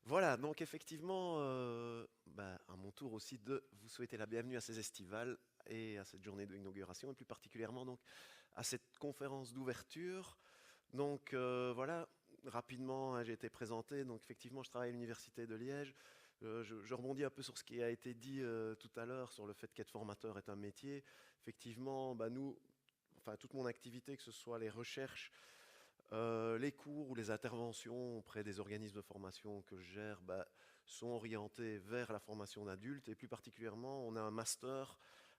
Voilà, donc effectivement, à mon tour aussi de vous souhaiter la bienvenue à ces estivales et à cette journée d'inauguration, et plus particulièrement donc à cette conférence d'ouverture. Donc voilà, rapidement, hein, j'ai été présenté. Donc effectivement, je travaille à l'Université de Liège. Je rebondis un peu sur ce qui a été dit tout à l'heure sur le fait qu'être formateur est un métier. Effectivement, nous, enfin toute mon activité, que ce soit les recherches, les cours ou les interventions auprès des organismes de formation que je gère sont orientés vers la formation d'adultes et plus particulièrement, on a un master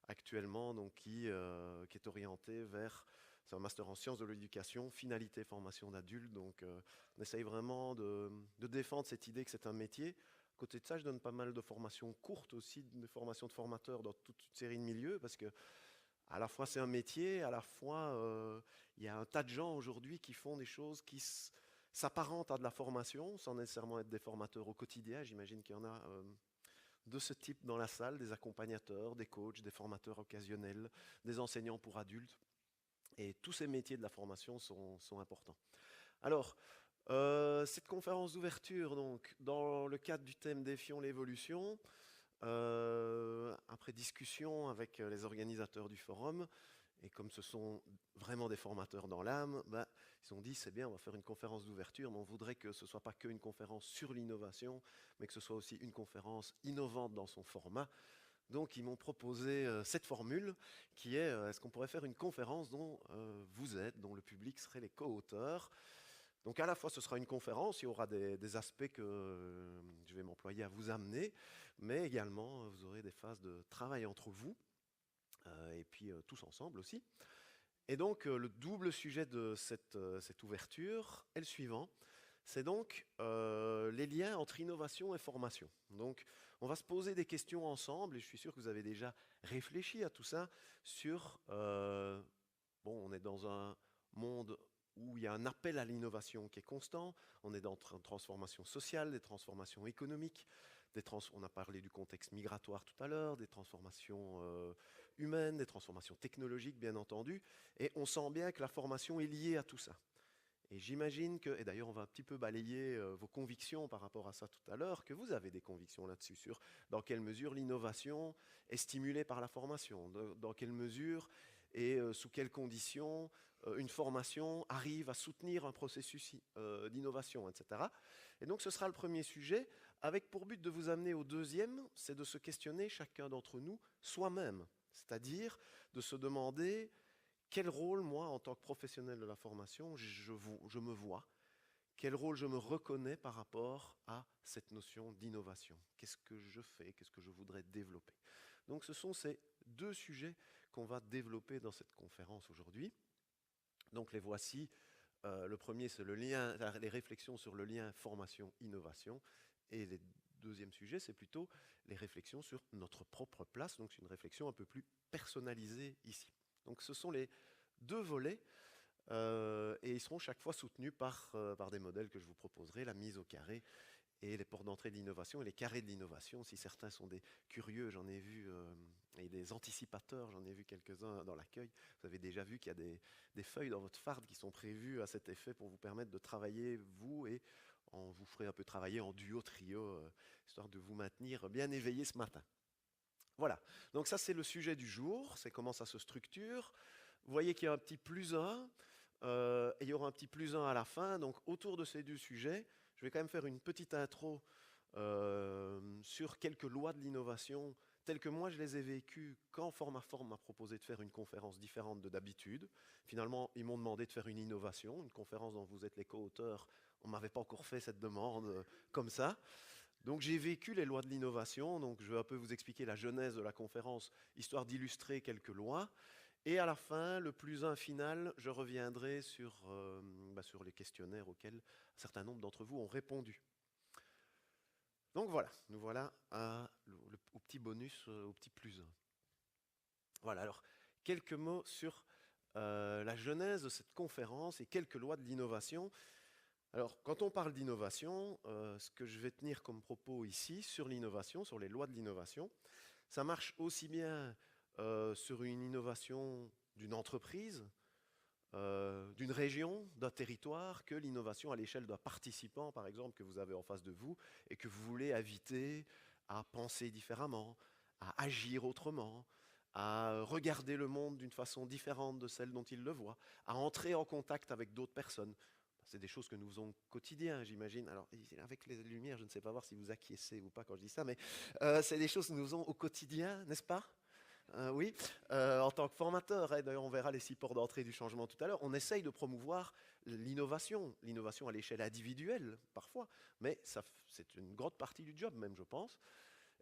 actuellement donc, qui est orienté vers, c'est un master en sciences de l'éducation, finalité formation d'adultes. Donc on essaye vraiment de défendre cette idée que c'est un métier. À côté de ça, je donne pas mal de formations courtes aussi, de formations de formateurs dans toute une série de milieux parce que à la fois c'est un métier, à la fois il y a un tas de gens aujourd'hui qui font des choses qui s'apparentent à de la formation sans nécessairement être des formateurs au quotidien. J'imagine qu'il y en a de ce type dans la salle, des accompagnateurs, des coachs, des formateurs occasionnels, des enseignants pour adultes. Et tous ces métiers de la formation sont importants. Alors, cette conférence d'ouverture, donc, dans le cadre du thème Défions l'évolution, après discussion avec les organisateurs du forum, et comme ce sont vraiment des formateurs dans l'âme, ils ont dit c'est bien, on va faire une conférence d'ouverture, mais on voudrait que ce ne soit pas qu'une conférence sur l'innovation, mais que ce soit aussi une conférence innovante dans son format. Donc ils m'ont proposé cette formule qui est est-ce qu'on pourrait faire une conférence dont vous êtes, dont le public serait les co-auteurs. Donc à la fois ce sera une conférence, il y aura des aspects que je vais m'employer à vous amener, mais également vous aurez des phases de travail entre vous, et puis tous ensemble aussi. Et donc le double sujet de cette ouverture est le suivant. C'est donc les liens entre innovation et formation. Donc on va se poser des questions ensemble, et je suis sûr que vous avez déjà réfléchi à tout ça sur, bon, on est dans un monde où il y a un appel à l'innovation qui est constant, on est dans une transformation sociale, des transformations économiques, on a parlé du contexte migratoire tout à l'heure, des transformations humaines, des transformations technologiques bien entendu, et on sent bien que la formation est liée à tout ça. Et j'imagine que, et d'ailleurs on va un petit peu balayer vos convictions par rapport à ça tout à l'heure, que vous avez des convictions là-dessus sur dans quelle mesure l'innovation est stimulée par la formation, dans quelle mesure et sous quelles conditions une formation arrive à soutenir un processus d'innovation, etc. Et donc ce sera le premier sujet, avec pour but de vous amener au deuxième, c'est de se questionner chacun d'entre nous soi-même, c'est-à-dire de se demander quel rôle, moi, en tant que professionnel de la formation, je me vois, quel rôle je me reconnais par rapport à cette notion d'innovation. Qu'est-ce que je fais, qu'est-ce que je voudrais développer. Donc ce sont ces deux sujets qu'on va développer dans cette conférence aujourd'hui. Donc les voici. Le premier, c'est les réflexions sur le lien formation-innovation. Et le deuxième sujet, c'est plutôt les réflexions sur notre propre place. Donc c'est une réflexion un peu plus personnalisée ici. Donc ce sont les deux volets et ils seront chaque fois soutenus par des modèles que je vous proposerai, la mise au carré et les portes d'entrée de l'innovation et les carrés de l'innovation. Si certains sont des curieux, j'en ai vu, et des anticipateurs, j'en ai vu quelques-uns dans l'accueil. Vous avez déjà vu qu'il y a des feuilles dans votre farde qui sont prévues à cet effet pour vous permettre de travailler, vous, et on vous ferait un peu travailler en duo, trio, histoire de vous maintenir bien éveillé ce matin. Voilà, donc ça c'est le sujet du jour, c'est comment ça se structure. Vous voyez qu'il y a un petit plus 1, et il y aura un petit plus 1 à la fin. Donc autour de ces deux sujets, je vais quand même faire une petite intro sur quelques lois de l'innovation telles que moi je les ai vécues quand Formaform m'a proposé de faire une conférence différente de d'habitude. Finalement, ils m'ont demandé de faire une innovation, une conférence dont vous êtes les co-auteurs. On ne m'avait pas encore fait cette demande comme ça. Donc j'ai vécu les lois de l'innovation, donc je vais un peu vous expliquer la genèse de la conférence, histoire d'illustrer quelques lois. Et à la fin, le plus un final, je reviendrai sur les questionnaires auxquels un certain nombre d'entre vous ont répondu. Donc voilà, nous voilà au petit bonus, au petit plus un. Voilà, alors quelques mots sur la genèse de cette conférence et quelques lois de l'innovation. Alors, quand on parle d'innovation, ce que je vais tenir comme propos ici sur l'innovation, sur les lois de l'innovation, ça marche aussi bien sur une innovation d'une entreprise, d'une région, d'un territoire, que l'innovation à l'échelle d'un participant, par exemple, que vous avez en face de vous et que vous voulez inviter à penser différemment, à agir autrement, à regarder le monde d'une façon différente de celle dont il le voit, à entrer en contact avec d'autres personnes. C'est des choses que nous faisons au quotidien, j'imagine. Alors, avec les lumières, je ne sais pas voir si vous acquiescez ou pas quand je dis ça, mais c'est des choses que nous faisons au quotidien, n'est-ce pas? Oui, en tant que formateur, hein, d'ailleurs on verra les 6 ports d'entrée du changement tout à l'heure, on essaye de promouvoir l'innovation à l'échelle individuelle parfois, mais c'est une grande partie du job même, je pense.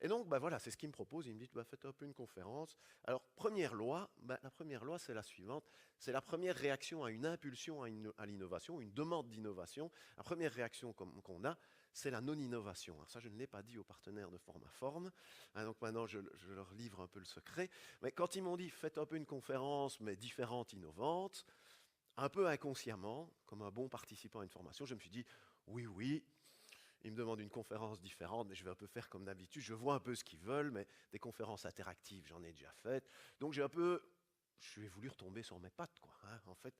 Et donc, bah voilà, c'est ce qu'il me propose. Il me dit, bah, faites un peu une conférence. Alors, première loi, bah, la première loi, c'est la suivante. C'est la première réaction à une impulsion à l'innovation, une demande d'innovation. La première réaction qu'on a, c'est la non-innovation. Alors ça, je ne l'ai pas dit aux partenaires de Formaform. Hein, donc maintenant, je leur livre un peu le secret. Mais quand ils m'ont dit, faites un peu une conférence, mais différente, innovante, un peu inconsciemment, comme un bon participant à une formation, je me suis dit, oui, oui, ils me demandent une conférence différente, mais je vais un peu faire comme d'habitude. Je vois un peu ce qu'ils veulent, mais des conférences interactives, j'en ai déjà faites. Donc je vais voulu retomber sur mes pattes, quoi, hein, en fait.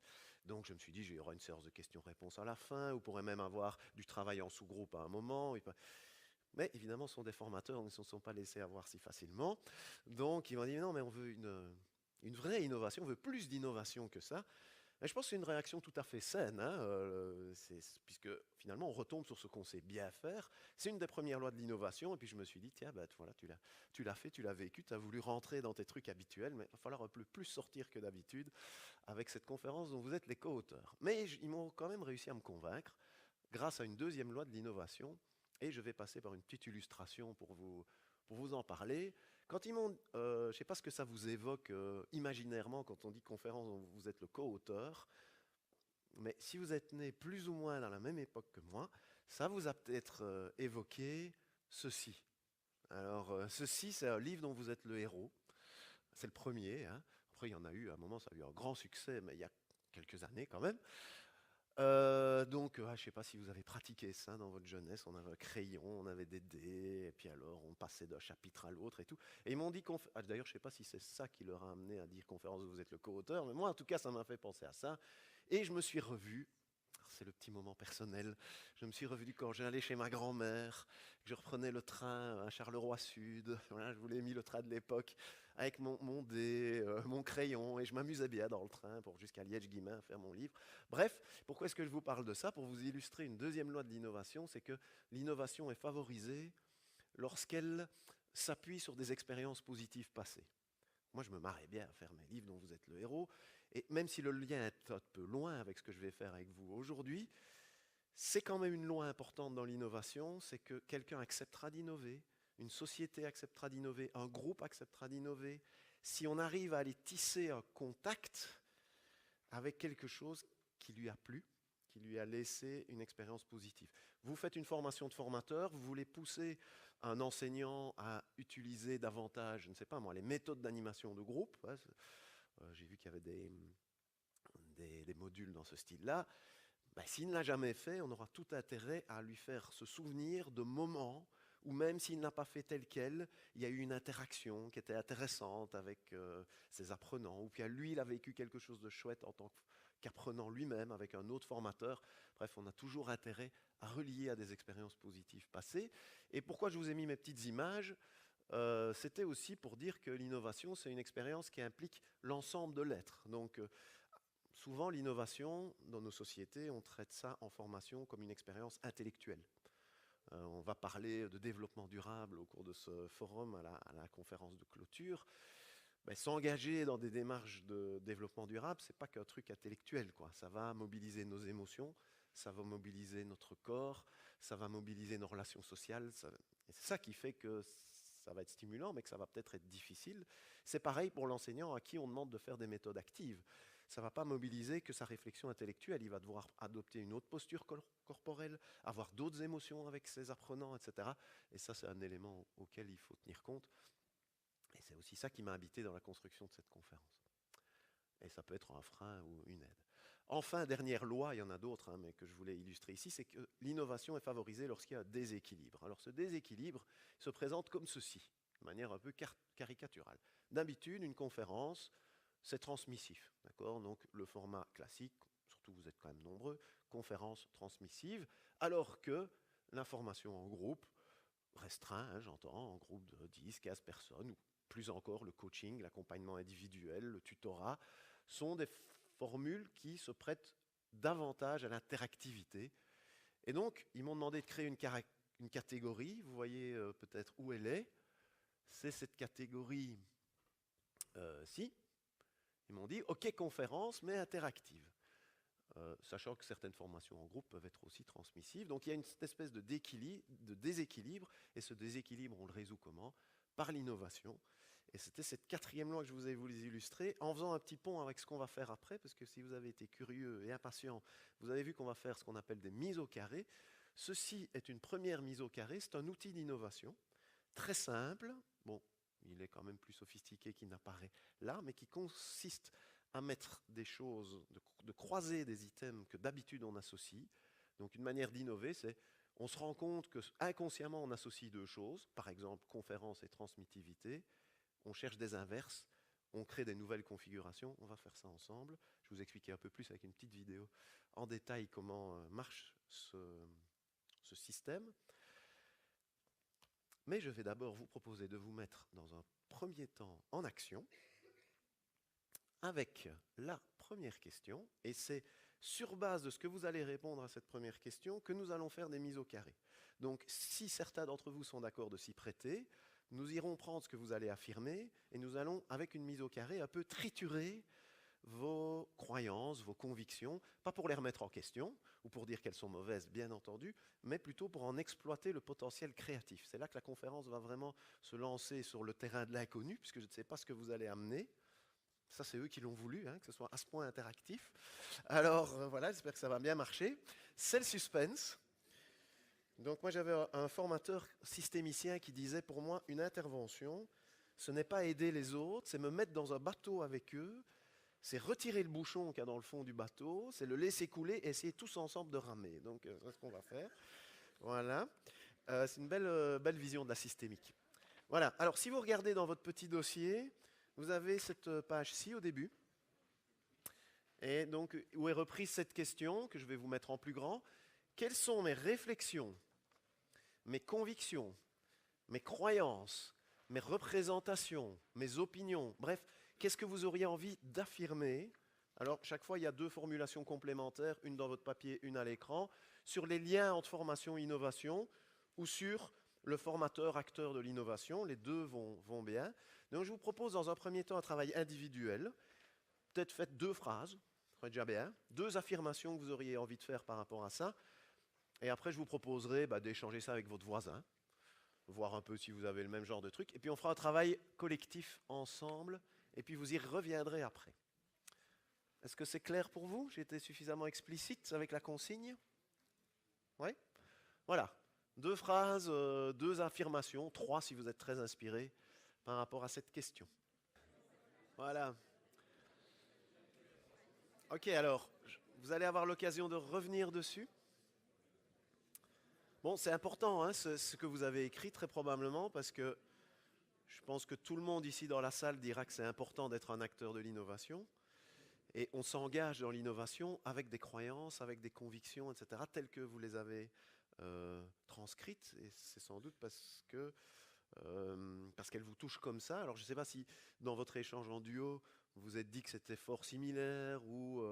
Donc je me suis dit, il y aura une séance de questions-réponses à la fin, ou pourrait même avoir du travail en sous-groupe à un moment. Mais évidemment, ce sont des formateurs, ils ne se sont pas laissés avoir si facilement. Donc ils m'ont dit, non, mais on veut une vraie innovation, on veut plus d'innovation que ça. Et je pense que c'est une réaction tout à fait saine, hein, puisque finalement on retombe sur ce qu'on sait bien faire. C'est une des premières lois de l'innovation, et puis je me suis dit, tiens, bah, voilà, tu l'as fait, tu l'as vécu, tu as voulu rentrer dans tes trucs habituels, mais il va falloir un peu plus sortir que d'habitude avec cette conférence dont vous êtes les co-auteurs. Mais ils m'ont quand même réussi à me convaincre grâce à une deuxième loi de l'innovation, et je vais passer par une petite illustration pour vous en parler. Quand ils m'ont, je ne sais pas ce que ça vous évoque imaginairement quand on dit conférence dont vous êtes le co-auteur, mais si vous êtes né plus ou moins dans la même époque que moi, ça vous a peut-être évoqué ceci. Alors, ceci, c'est un livre dont vous êtes le héros. C'est le premier, hein. Après, il y en a eu, à un moment, ça a eu un grand succès, mais il y a quelques années quand même. Je ne sais pas si vous avez pratiqué ça dans votre jeunesse. On avait un crayon, on avait des dés, et puis alors on passait d'un chapitre à l'autre et tout. Et ils m'ont dit, d'ailleurs, je ne sais pas si c'est ça qui leur a amené à dire conférence où vous êtes le co-auteur, mais moi, en tout cas, ça m'a fait penser à ça. Et je me suis revu. C'est le petit moment personnel. Je me suis revu quand j'allais chez ma grand-mère, que je reprenais le train à Charleroi Sud. Voilà, je vous l'ai mis le train de l'époque avec mon dé, mon crayon, et je m'amusais bien dans le train pour jusqu'à Liège-Guillemins faire mon livre. Bref, pourquoi est-ce que je vous parle de ça? Pour vous illustrer une deuxième loi de l'innovation, c'est que l'innovation est favorisée lorsqu'elle s'appuie sur des expériences positives passées. Moi, je me marrais bien à faire mes livres dont vous êtes le héros, et même si le lien est un peu loin avec ce que je vais faire avec vous aujourd'hui, c'est quand même une loi importante dans l'innovation, c'est que quelqu'un acceptera d'innover, une société acceptera d'innover, un groupe acceptera d'innover, si on arrive à aller tisser un contact avec quelque chose qui lui a plu, qui lui a laissé une expérience positive. Vous faites une formation de formateur, vous voulez pousser un enseignant à utiliser davantage, je ne sais pas moi, les méthodes d'animation de groupe. Hein, j'ai vu qu'il y avait des modules dans ce style-là. Ben, s'il ne l'a jamais fait, on aura tout intérêt à lui faire se souvenir de moments où même s'il n'a pas fait tel quel, il y a eu une interaction qui était intéressante avec ses apprenants, ou bien lui, il a vécu quelque chose de chouette en tant qu'apprenant lui-même avec un autre formateur. Bref, on a toujours intérêt à relier à des expériences positives passées. Et pourquoi je vous ai mis mes petites images? C'était aussi pour dire que l'innovation, c'est une expérience qui implique l'ensemble de l'être. Donc, souvent, l'innovation, dans nos sociétés, on traite ça en formation comme une expérience intellectuelle. On va parler de développement durable au cours de ce forum à la conférence de clôture. Ben, s'engager dans des démarches de développement durable, c'est pas qu'un truc intellectuel, quoi. Ça va mobiliser nos émotions, ça va mobiliser notre corps, ça va mobiliser nos relations sociales. Et c'est ça qui fait que ça va être stimulant, mais que ça va peut-être être difficile. C'est pareil pour l'enseignant à qui on demande de faire des méthodes actives. Ça ne va pas mobiliser que sa réflexion intellectuelle. Il va devoir adopter une autre posture corporelle, avoir d'autres émotions avec ses apprenants, etc. Et ça, c'est un élément auquel il faut tenir compte. Et c'est aussi ça qui m'a habité dans la construction de cette conférence. Et ça peut être un frein ou une aide. Enfin, dernière loi, il y en a d'autres, hein, mais que je voulais illustrer ici, c'est que l'innovation est favorisée lorsqu'il y a un déséquilibre. Alors ce déséquilibre se présente comme ceci, de manière un peu caricaturale. D'habitude, une conférence, c'est transmissif. D'accord? Donc le format classique, surtout vous êtes quand même nombreux, conférence transmissive, alors que l'information en groupe, restreint, hein, j'entends, en groupe de 10, 15 personnes, ou plus encore le coaching, l'accompagnement individuel, le tutorat, sont des formules qui se prêtent davantage à l'interactivité. Et donc, ils m'ont demandé de créer une catégorie, vous voyez peut-être où elle est, c'est cette catégorie-ci. Ils m'ont dit, OK, conférence, mais interactive. Sachant que certaines formations en groupe peuvent être aussi transmissives. Donc il y a une espèce de déséquilibre, et ce déséquilibre, on le résout comment? Par l'innovation. Et c'était cette quatrième loi que je vous ai voulu illustrer, en faisant un petit pont avec ce qu'on va faire après, parce que si vous avez été curieux et impatient, vous avez vu qu'on va faire ce qu'on appelle des mises au carré. Ceci est une première mise au carré, c'est un outil d'innovation, très simple, bon, il est quand même plus sophistiqué qu'il n'apparaît là, mais qui consiste à mettre des choses, de croiser des items que d'habitude on associe. Donc une manière d'innover, c'est on se rend compte que inconsciemment on associe deux choses, par exemple conférence et transmittivité, on cherche des inverses, on crée des nouvelles configurations, on va faire ça ensemble. Je vais vous expliquer un peu plus avec une petite vidéo en détail comment marche ce système. Mais je vais d'abord vous proposer de vous mettre dans un premier temps en action avec la première question, et c'est sur base de ce que vous allez répondre à cette première question que nous allons faire des mises au carré. Donc si certains d'entre vous sont d'accord de s'y prêter, nous irons prendre ce que vous allez affirmer et nous allons, avec une mise au carré, un peu triturer vos croyances, vos convictions, pas pour les remettre en question ou pour dire qu'elles sont mauvaises, bien entendu, mais plutôt pour en exploiter le potentiel créatif. C'est là que la conférence va vraiment se lancer sur le terrain de l'inconnu, puisque je ne sais pas ce que vous allez amener. Ça, c'est eux qui l'ont voulu, hein, que ce soit à ce point interactif. Alors, voilà, j'espère que ça va bien marcher. C'est le suspense. Donc, moi, j'avais un formateur systémicien qui disait, pour moi, une intervention, ce n'est pas aider les autres, c'est me mettre dans un bateau avec eux, c'est retirer le bouchon qu'il y a dans le fond du bateau, c'est le laisser couler et essayer tous ensemble de ramer. Donc, c'est ce qu'on va faire. Voilà. C'est une belle vision de la systémique. Voilà. Alors, si vous regardez dans votre petit dossier, vous avez cette page-ci au début, et donc où est reprise cette question que je vais vous mettre en plus grand. Quelles sont mes réflexions, mes convictions, mes croyances, mes représentations, mes opinions, bref, qu'est-ce que vous auriez envie d'affirmer? Alors, chaque fois, il y a deux formulations complémentaires, une dans votre papier, une à l'écran, sur les liens entre formation et innovation, ou sur le formateur-acteur de l'innovation. Les deux vont bien. Donc, je vous propose dans un premier temps un travail individuel. Peut-être faites deux phrases, ça serait déjà bien. Deux affirmations que vous auriez envie de faire par rapport à ça. Et après, je vous proposerai d'échanger ça avec votre voisin, voir un peu si vous avez le même genre de truc. Et puis, on fera un travail collectif ensemble. Et puis, vous y reviendrez après. Est-ce que c'est clair pour vous? J'ai été suffisamment explicite avec la consigne? Oui? Voilà. Deux phrases, deux affirmations, trois si vous êtes très inspiré par rapport à cette question. Voilà. Ok, alors, vous allez avoir l'occasion de revenir dessus. Bon, c'est important, hein, ce que vous avez écrit, très probablement, parce que je pense que tout le monde ici dans la salle dira que c'est important d'être un acteur de l'innovation. Et on s'engage dans l'innovation avec des croyances, avec des convictions, etc., telles que vous les avez transcrites. Et c'est sans doute parce qu'elles vous touchent comme ça. Alors je ne sais pas si dans votre échange en duo, vous vous êtes dit que c'était fort similaire ou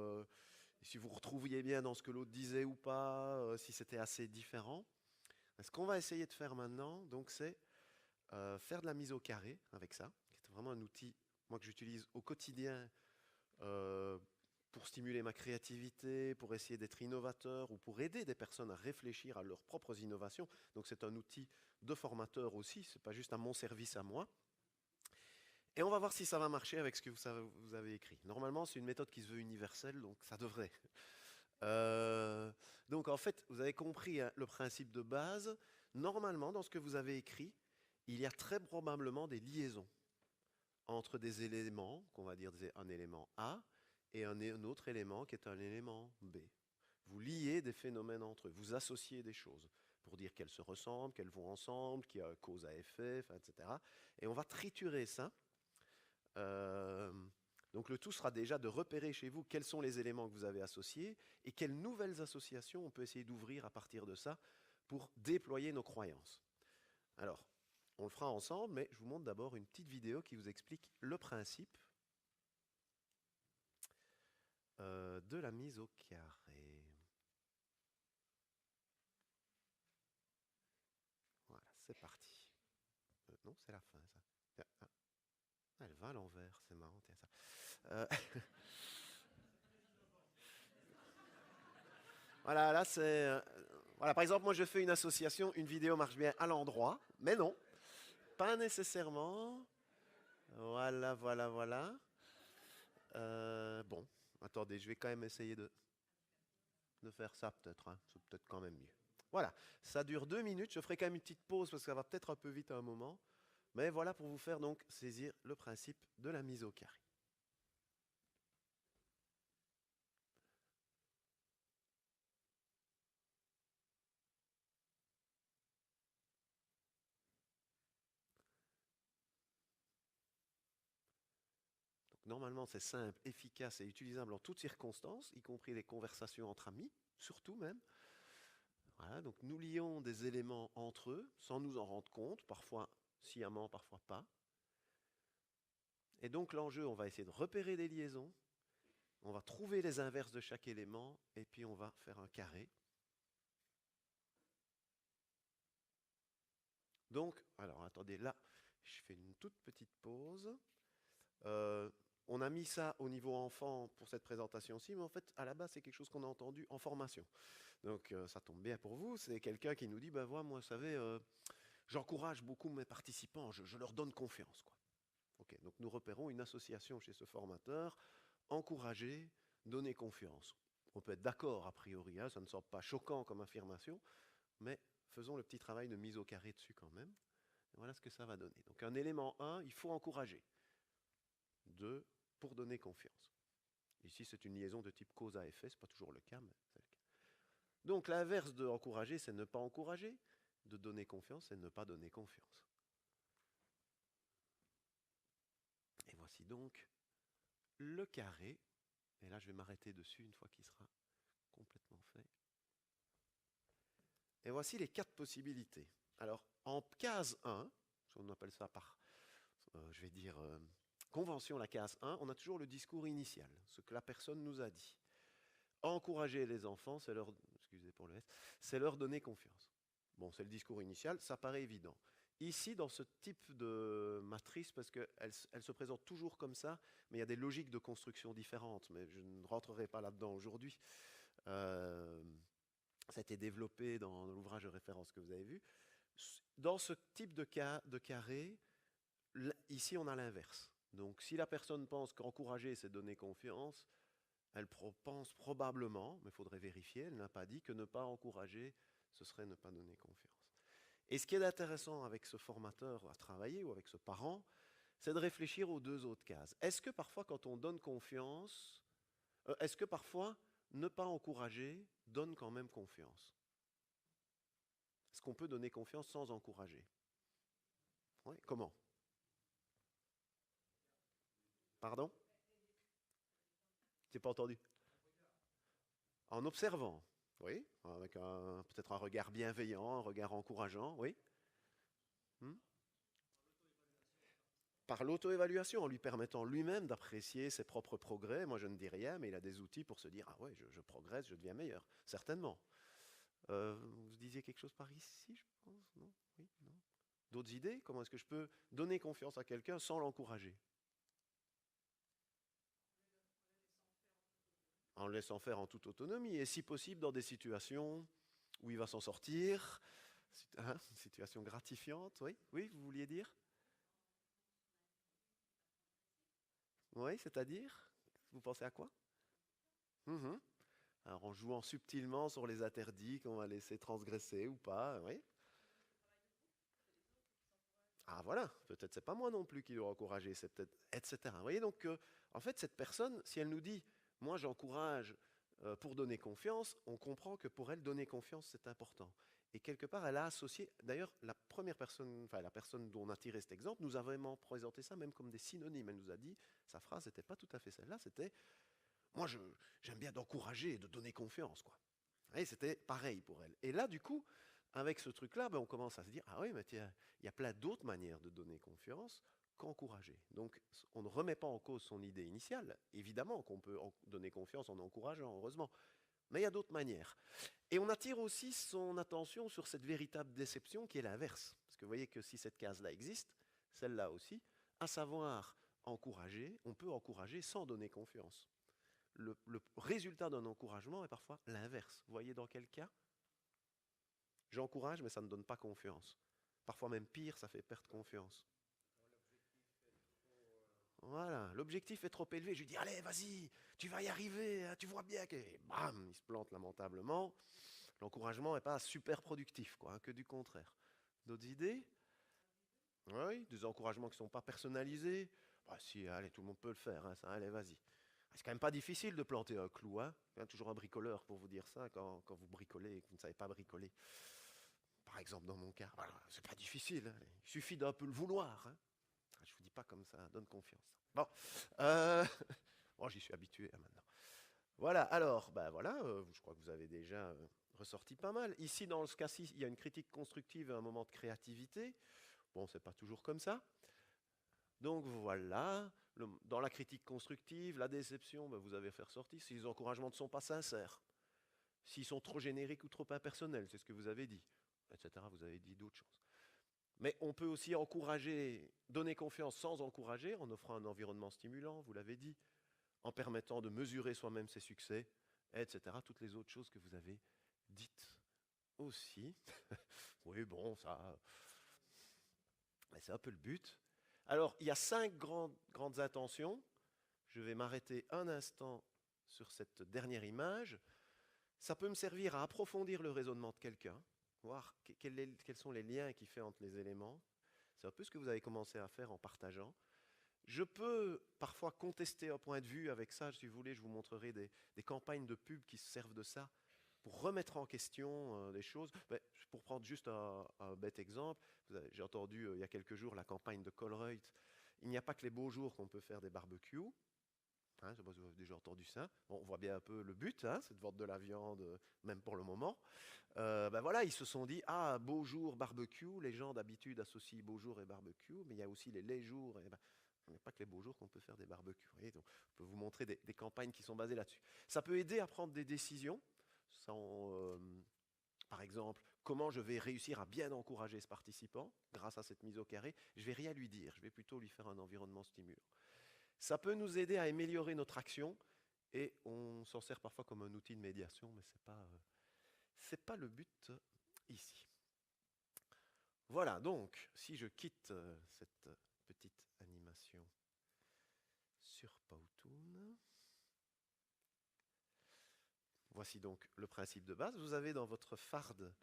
si vous retrouviez bien dans ce que l'autre disait ou pas, si c'était assez différent. Ce qu'on va essayer de faire maintenant, donc, c'est faire de la mise au carré avec ça, qui est vraiment un outil moi, que j'utilise au quotidien pour stimuler ma créativité, pour essayer d'être innovateur ou pour aider des personnes à réfléchir à leurs propres innovations. Donc c'est un outil de formateur aussi, ce n'est pas juste à mon service à moi. Et on va voir si ça va marcher avec ce que vous avez écrit. Normalement, c'est une méthode qui se veut universelle, donc ça devrait. Donc en fait, vous avez compris hein, le principe de base. Normalement, dans ce que vous avez écrit, il y a très probablement des liaisons entre des éléments, qu'on va dire un élément A, et un autre élément qui est un élément B. Vous liez des phénomènes entre eux, vous associez des choses pour dire qu'elles se ressemblent, qu'elles vont ensemble, qu'il y a cause à effet, etc. Et on va triturer ça Donc le tout sera déjà de repérer chez vous quels sont les éléments que vous avez associés et quelles nouvelles associations on peut essayer d'ouvrir à partir de ça pour déployer nos croyances. Alors, on le fera ensemble, mais je vous montre d'abord une petite vidéo qui vous explique le principe de la mise au carré. Voilà, c'est parti. Non, c'est la fin, ça. Ah, elle va à l'envers, c'est marrant, tiens ça. Voilà, là c'est... voilà, par exemple, moi je fais une association, une vidéo marche bien à l'endroit, mais non, pas nécessairement. Voilà, voilà, voilà. Bon, attendez, je vais quand même essayer de faire ça peut-être, hein. C'est peut-être quand même mieux. Voilà, ça dure 2 minutes, je ferai quand même une petite pause parce que ça va peut-être un peu vite à un moment. Mais voilà pour vous faire donc saisir le principe de la mise au carré. Donc, normalement, c'est simple, efficace et utilisable en toutes circonstances, y compris les conversations entre amis, surtout même. Voilà, donc nous lions des éléments entre eux sans nous en rendre compte, parfois sciemment, parfois pas. Et donc l'enjeu, on va essayer de repérer des liaisons, on va trouver les inverses de chaque élément, et puis on va faire un carré. Donc, alors attendez, là, je fais une toute petite pause. Euh, on a mis ça au niveau enfant pour cette présentation-ci, mais en fait, à la base, c'est quelque chose qu'on a entendu en formation. Donc, ça tombe bien pour vous. C'est quelqu'un qui nous dit, ben voilà, moi, vous savez, j'encourage beaucoup mes participants, je leur donne confiance, quoi. Ok, donc nous repérons une association chez ce formateur, encourager, donner confiance. On peut être d'accord a priori, hein, ça ne semble pas choquant comme affirmation, mais faisons le petit travail de mise au carré dessus quand même. Et voilà ce que ça va donner. Donc un élément 1, il faut encourager. 2, pour donner confiance. Ici, c'est une liaison de type cause à effet, ce n'est pas toujours le cas, mais c'est le cas. Donc l'inverse de encourager, c'est ne pas encourager. De donner confiance, c'est ne pas donner confiance. Et voici donc le carré. Et là, je vais m'arrêter dessus une fois qu'il sera complètement fait. Et voici les 4 possibilités. Alors, en case 1, on appelle ça par, je vais dire, convention, la case 1, on a toujours le discours initial, ce que la personne nous a dit. Encourager les enfants, c'est leur, excusez pour le S, c'est leur donner confiance. Bon, c'est le discours initial, ça paraît évident. Ici, dans ce type de matrice, parce qu'elle se présente toujours comme ça, mais il y a des logiques de construction différentes, mais je ne rentrerai pas là-dedans aujourd'hui. Ça a été développé dans l'ouvrage de référence que vous avez vu. Dans ce type de carré, ici on a l'inverse. Donc si la personne pense qu'encourager c'est donner confiance, elle pense probablement, mais il faudrait vérifier, elle n'a pas dit que ne pas encourager, ce serait ne pas donner confiance. Et ce qui est intéressant avec ce formateur à travailler ou avec ce parent, c'est de réfléchir aux 2 autres cases. Est-ce que parfois quand on donne confiance, est-ce que parfois ne pas encourager donne quand même confiance? Est-ce qu'on peut donner confiance sans encourager? Oui, comment? Pardon? Je n'ai pas entendu. En observant, oui, avec peut-être un regard bienveillant, un regard encourageant, oui. Hmm? Par l'auto-évaluation, en lui permettant lui-même d'apprécier ses propres progrès. Moi, je ne dis rien, mais il a des outils pour se dire, ah ouais, je progresse, je deviens meilleur. Certainement. Vous disiez quelque chose par ici, je pense? Non? Oui? Non? D'autres idées? Comment est-ce que je peux donner confiance à quelqu'un sans l'encourager? En le laissant faire en toute autonomie, et si possible dans des situations où il va s'en sortir, hein, situation gratifiante, oui, oui, vous vouliez dire? Oui, c'est-à-dire? Vous pensez à quoi? Mhm. Alors en jouant subtilement sur les interdits qu'on va laisser transgresser ou pas, oui. Ah voilà, peut-être c'est pas moi non plus qui dois encourager, c'est peut-être, etc. Vous voyez donc, en fait, cette personne, si elle nous dit, moi j'encourage pour donner confiance, on comprend que pour elle, donner confiance, c'est important. Et quelque part, elle a associé, d'ailleurs, la première personne, enfin la personne dont on a tiré cet exemple, nous a vraiment présenté ça même comme des synonymes. Elle nous a dit, sa phrase n'était pas tout à fait celle-là, c'était moi j'aime bien d'encourager et de donner confiance, quoi. Et c'était pareil pour elle. Et là, du coup, avec ce truc-là, ben, on commence à se dire, ah oui, mais tiens, il y a plein d'autres manières de donner confiance qu'encourager. Donc, on ne remet pas en cause son idée initiale. Évidemment qu'on peut donner confiance en encourageant, heureusement. Mais il y a d'autres manières. Et on attire aussi son attention sur cette véritable déception qui est l'inverse. Parce que vous voyez que si cette case-là existe, celle-là aussi, à savoir encourager, on peut encourager sans donner confiance. Le résultat d'un encouragement est parfois l'inverse. Vous voyez dans quel cas? J'encourage, mais ça ne donne pas confiance. Parfois même pire, ça fait perdre confiance. Voilà, l'objectif est trop élevé. Je lui dis, allez, vas-y, tu vas y arriver, hein, tu vois bien que... Et bam, il se plante lamentablement. L'encouragement n'est pas super productif, quoi, hein, que du contraire. D'autres idées? Oui, des encouragements qui ne sont pas personnalisés. Bah si, allez, tout le monde peut le faire, hein, ça, allez, vas-y. C'est quand même pas difficile de planter un clou, hein. Il y a toujours un bricoleur pour vous dire ça quand vous bricolez et que vous ne savez pas bricoler. Par exemple, dans mon cas, voilà, c'est pas difficile, hein. Il suffit d'un peu le vouloir, hein. Je vous dis pas comme ça, donne confiance. Bon, bon j'y suis habitué hein, maintenant. Voilà, alors, ben voilà, je crois que vous avez déjà ressorti pas mal. Ici, dans ce cas-ci, il y a une critique constructive et un moment de créativité. Bon, c'est pas toujours comme ça. Donc voilà, dans la critique constructive, la déception, ben, vous avez fait ressortir si les encouragements ne sont pas sincères, s'ils sont trop génériques ou trop impersonnels, c'est ce que vous avez dit, etc. Vous avez dit d'autres choses. Mais on peut aussi encourager, donner confiance sans encourager, en offrant un environnement stimulant, vous l'avez dit, en permettant de mesurer soi-même ses succès, etc. Toutes les autres choses que vous avez dites aussi. Oui, bon, ça, c'est un peu le but. Alors, il y a 5 grandes intentions. Je vais m'arrêter un instant sur cette dernière image. Ça peut me servir à approfondir le raisonnement de quelqu'un, voir quels sont les liens qu'il fait entre les éléments. C'est un peu ce que vous avez commencé à faire en partageant. Je peux parfois contester un point de vue avec ça. Si vous voulez, je vous montrerai des campagnes de pub qui se servent de ça pour remettre en question des choses. Mais pour prendre juste un bête exemple, j'ai entendu il y a quelques jours la campagne de Colruyt. Il n'y a pas que les beaux jours qu'on peut faire des barbecues. Hein, je sais pas si vous avez déjà entendu ça. Bon, on voit bien un peu le but, hein, c'est de vendre de la viande, même pour le moment. Ben voilà, ils se sont dit, ah, beau jour, barbecue. Les gens d'habitude associent beau jour et barbecue, mais il y a aussi les jours. Et ben, il n'y a pas que les beaux jours qu'on peut faire des barbecues. Voyez, donc, je peux vous montrer des campagnes qui sont basées là-dessus. Ça peut aider à prendre des décisions. Par exemple, comment je vais réussir à bien encourager ce participant grâce à cette mise au carré. Je ne vais rien lui dire, je vais plutôt lui faire un environnement stimulant. Ça peut nous aider à améliorer notre action et on s'en sert parfois comme un outil de médiation, mais ce n'est pas le but ici. Voilà, donc, si je quitte cette petite animation sur Powtoon, voici donc le principe de base. Vous avez dans votre farde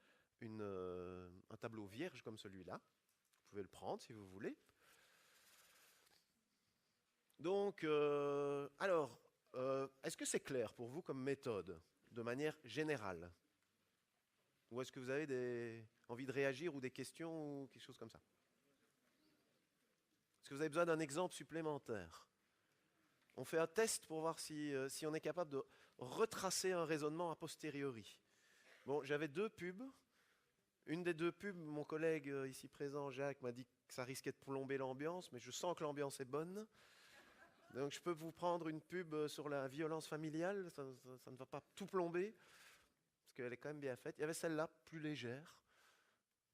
un tableau vierge comme celui-là. Vous pouvez le prendre si vous voulez. Donc, est-ce que c'est clair pour vous comme méthode, de manière générale? Ou est-ce que vous avez envie de réagir ou des questions ou quelque chose comme ça? Est-ce que vous avez besoin d'un exemple supplémentaire? On fait un test pour voir si on est capable de retracer un raisonnement a posteriori. Bon, j'avais 2 pubs. Une des 2 pubs, mon collègue ici présent, Jacques, m'a dit que ça risquait de plomber l'ambiance, mais je sens que l'ambiance est bonne. Donc je peux vous prendre une pub sur la violence familiale, ça ne va pas tout plomber, parce qu'elle est quand même bien faite. Il y avait celle-là, plus légère.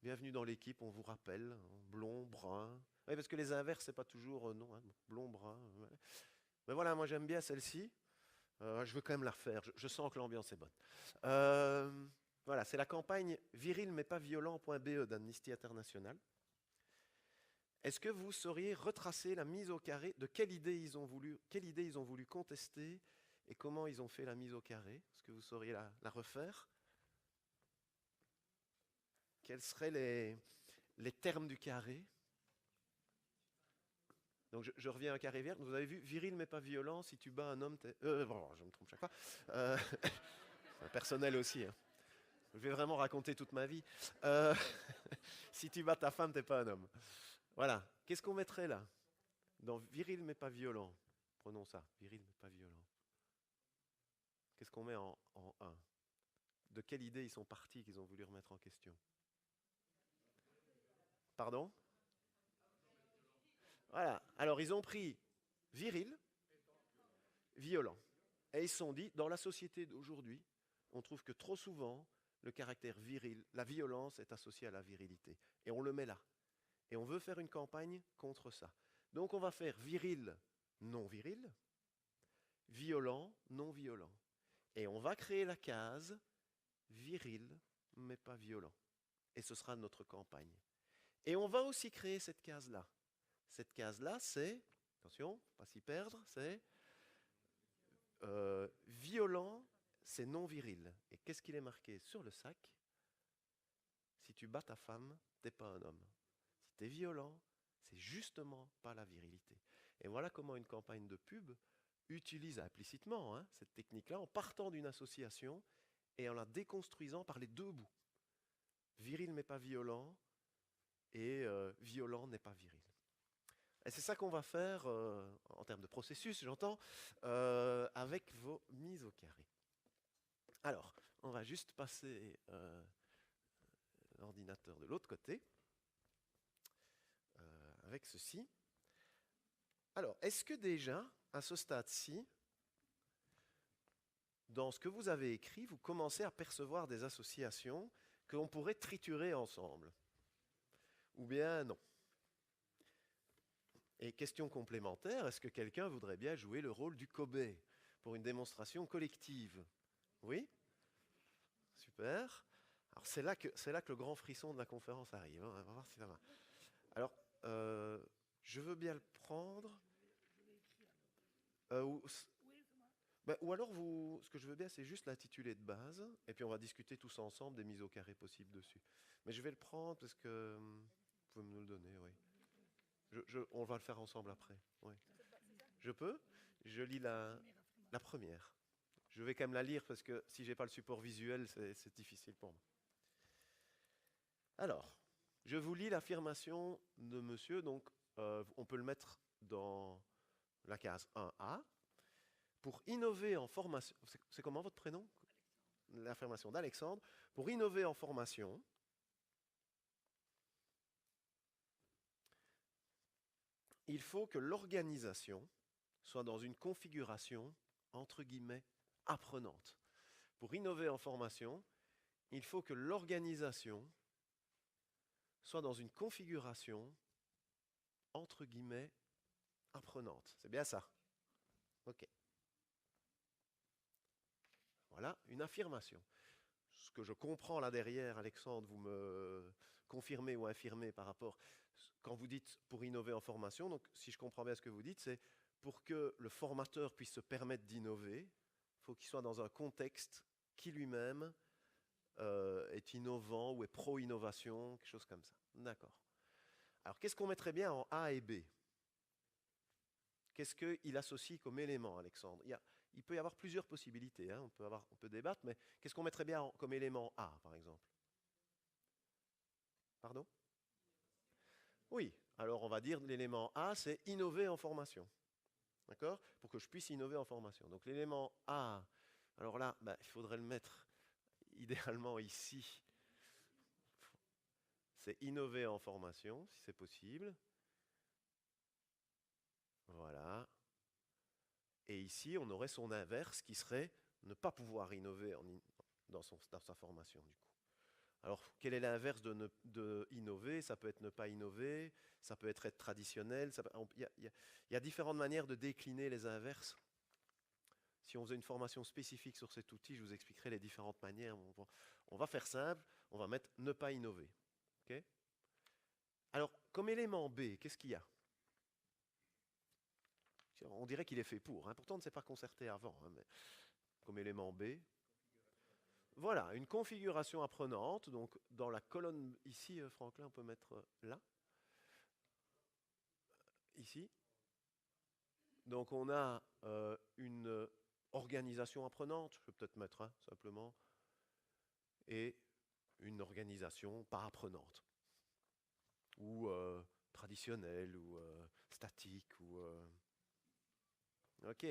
Bienvenue dans l'équipe, on vous rappelle, blond, brun. Oui, parce que les inverses, c'est pas toujours non, hein, blond, brun. Ouais. Mais voilà, moi j'aime bien celle-ci. Je veux quand même la refaire, je sens que l'ambiance est bonne. Voilà, c'est la campagne viril mais pas violent.be d'Amnesty International. Est-ce que vous sauriez retracer la mise au carré de quelle idée ils ont voulu contester et comment ils ont fait la mise au carré? Est-ce que vous sauriez la refaire? Quels seraient les termes du carré? Donc je reviens à un carré vert. Vous avez vu, viril mais pas violent, si tu bats un homme... Bon, je me trompe chaque fois. C'est personnel aussi. Hein. Je vais vraiment raconter toute ma vie. Euh, si tu bats ta femme, t'es pas un homme. Voilà. Qu'est-ce qu'on mettrait là? Dans viril mais pas violent. Prenons ça. Viril mais pas violent. Qu'est-ce qu'on met en 1? De quelle idée ils sont partis qu'ils ont voulu remettre en question? Pardon? Voilà. Alors ils ont pris viril, violent. Et ils se sont dit, dans la société d'aujourd'hui, on trouve que trop souvent, le caractère viril, la violence est associée à la virilité. Et on le met là. Et on veut faire une campagne contre ça. Donc on va faire viril, non viril, violent, non violent. Et on va créer la case viril, mais pas violent. Et ce sera notre campagne. Et on va aussi créer cette case-là. Cette case-là, c'est, attention, pas s'y perdre, c'est violent, c'est non viril. Et qu'est-ce qu'il est marqué sur le sac? Si tu bats ta femme, t'es pas un homme. Si tu es violent, c'est justement pas la virilité. Et voilà comment une campagne de pub utilise implicitement cette technique-là en partant d'une association et en la déconstruisant par les deux bouts. Viril mais pas violent et violent n'est pas viril. Et c'est ça qu'on va faire en termes de processus, j'entends, avec vos mises au carré. Alors, on va juste passer l'ordinateur de l'autre côté avec ceci. Alors, est-ce que déjà, à ce stade-ci, dans ce que vous avez écrit, vous commencez à percevoir des associations que l'on pourrait triturer ensemble? Ou bien non? Et question complémentaire, est-ce que quelqu'un voudrait bien jouer le rôle du Kobe pour une démonstration collective? Oui? Super. Alors c'est là que le grand frisson de la conférence arrive. On va voir si ça va. Alors, je veux bien le prendre. Ou, ou alors, ce que je veux bien, c'est juste l'intitulé de base, et puis on va discuter tous ensemble des mises au carré possibles dessus. Mais je vais le prendre parce que vous pouvez me le donner, oui. On va le faire ensemble après. Oui. Je peux? Je lis la première. Je vais quand même la lire parce que si j'ai pas le support visuel, c'est difficile pour moi. Alors, je vous lis l'affirmation de monsieur, donc on peut le mettre dans la case 1A. Pour innover en formation, c'est comment votre prénom? L'affirmation d'Alexandre. Pour innover en formation, il faut que l'organisation soit dans une configuration, entre guillemets, apprenante. Pour innover en formation, il faut que l'organisation soit dans une configuration, entre guillemets, apprenante. C'est bien ça? Ok. Voilà, une affirmation. Ce que je comprends là derrière, Alexandre, vous me confirmez ou infirmez par rapport, quand vous dites pour innover en formation, donc si je comprends bien ce que vous dites, c'est pour que le formateur puisse se permettre d'innover, il faut qu'il soit dans un contexte qui lui-même est innovant ou est pro-innovation, quelque chose comme ça. D'accord. Alors qu'est-ce qu'on mettrait bien en A et B? Qu'est-ce qu'il associe comme élément, Alexandre? Il peut y avoir plusieurs possibilités, on peut débattre, mais qu'est-ce qu'on mettrait bien comme élément A, par exemple? Pardon? Oui, alors on va dire l'élément A, c'est innover en formation. D'accord? Pour que je puisse innover en formation. Donc l'élément A, alors là, il faudrait le mettre idéalement ici. C'est innover en formation, si c'est possible. Voilà. Et ici, on aurait son inverse qui serait ne pas pouvoir innover dans sa formation, du coup. Alors, quel est l'inverse de innover? Ça peut être ne pas innover, ça peut être traditionnel. Il y a différentes manières de décliner les inverses. Si on faisait une formation spécifique sur cet outil, je vous expliquerai les différentes manières. On va faire simple, on va mettre ne pas innover. Okay? Alors, comme élément B, qu'est-ce qu'il y a? On dirait qu'il est fait pour. Pourtant, on ne s'est pas concerté avant. Mais comme élément B, voilà, une configuration apprenante. Donc, dans la colonne ici, Franklin, on peut mettre là. Ici. Donc, on a une organisation apprenante. Je peux peut-être mettre simplement. et une organisation pas apprenante, ou traditionnelle, ou statique, ou... Ok.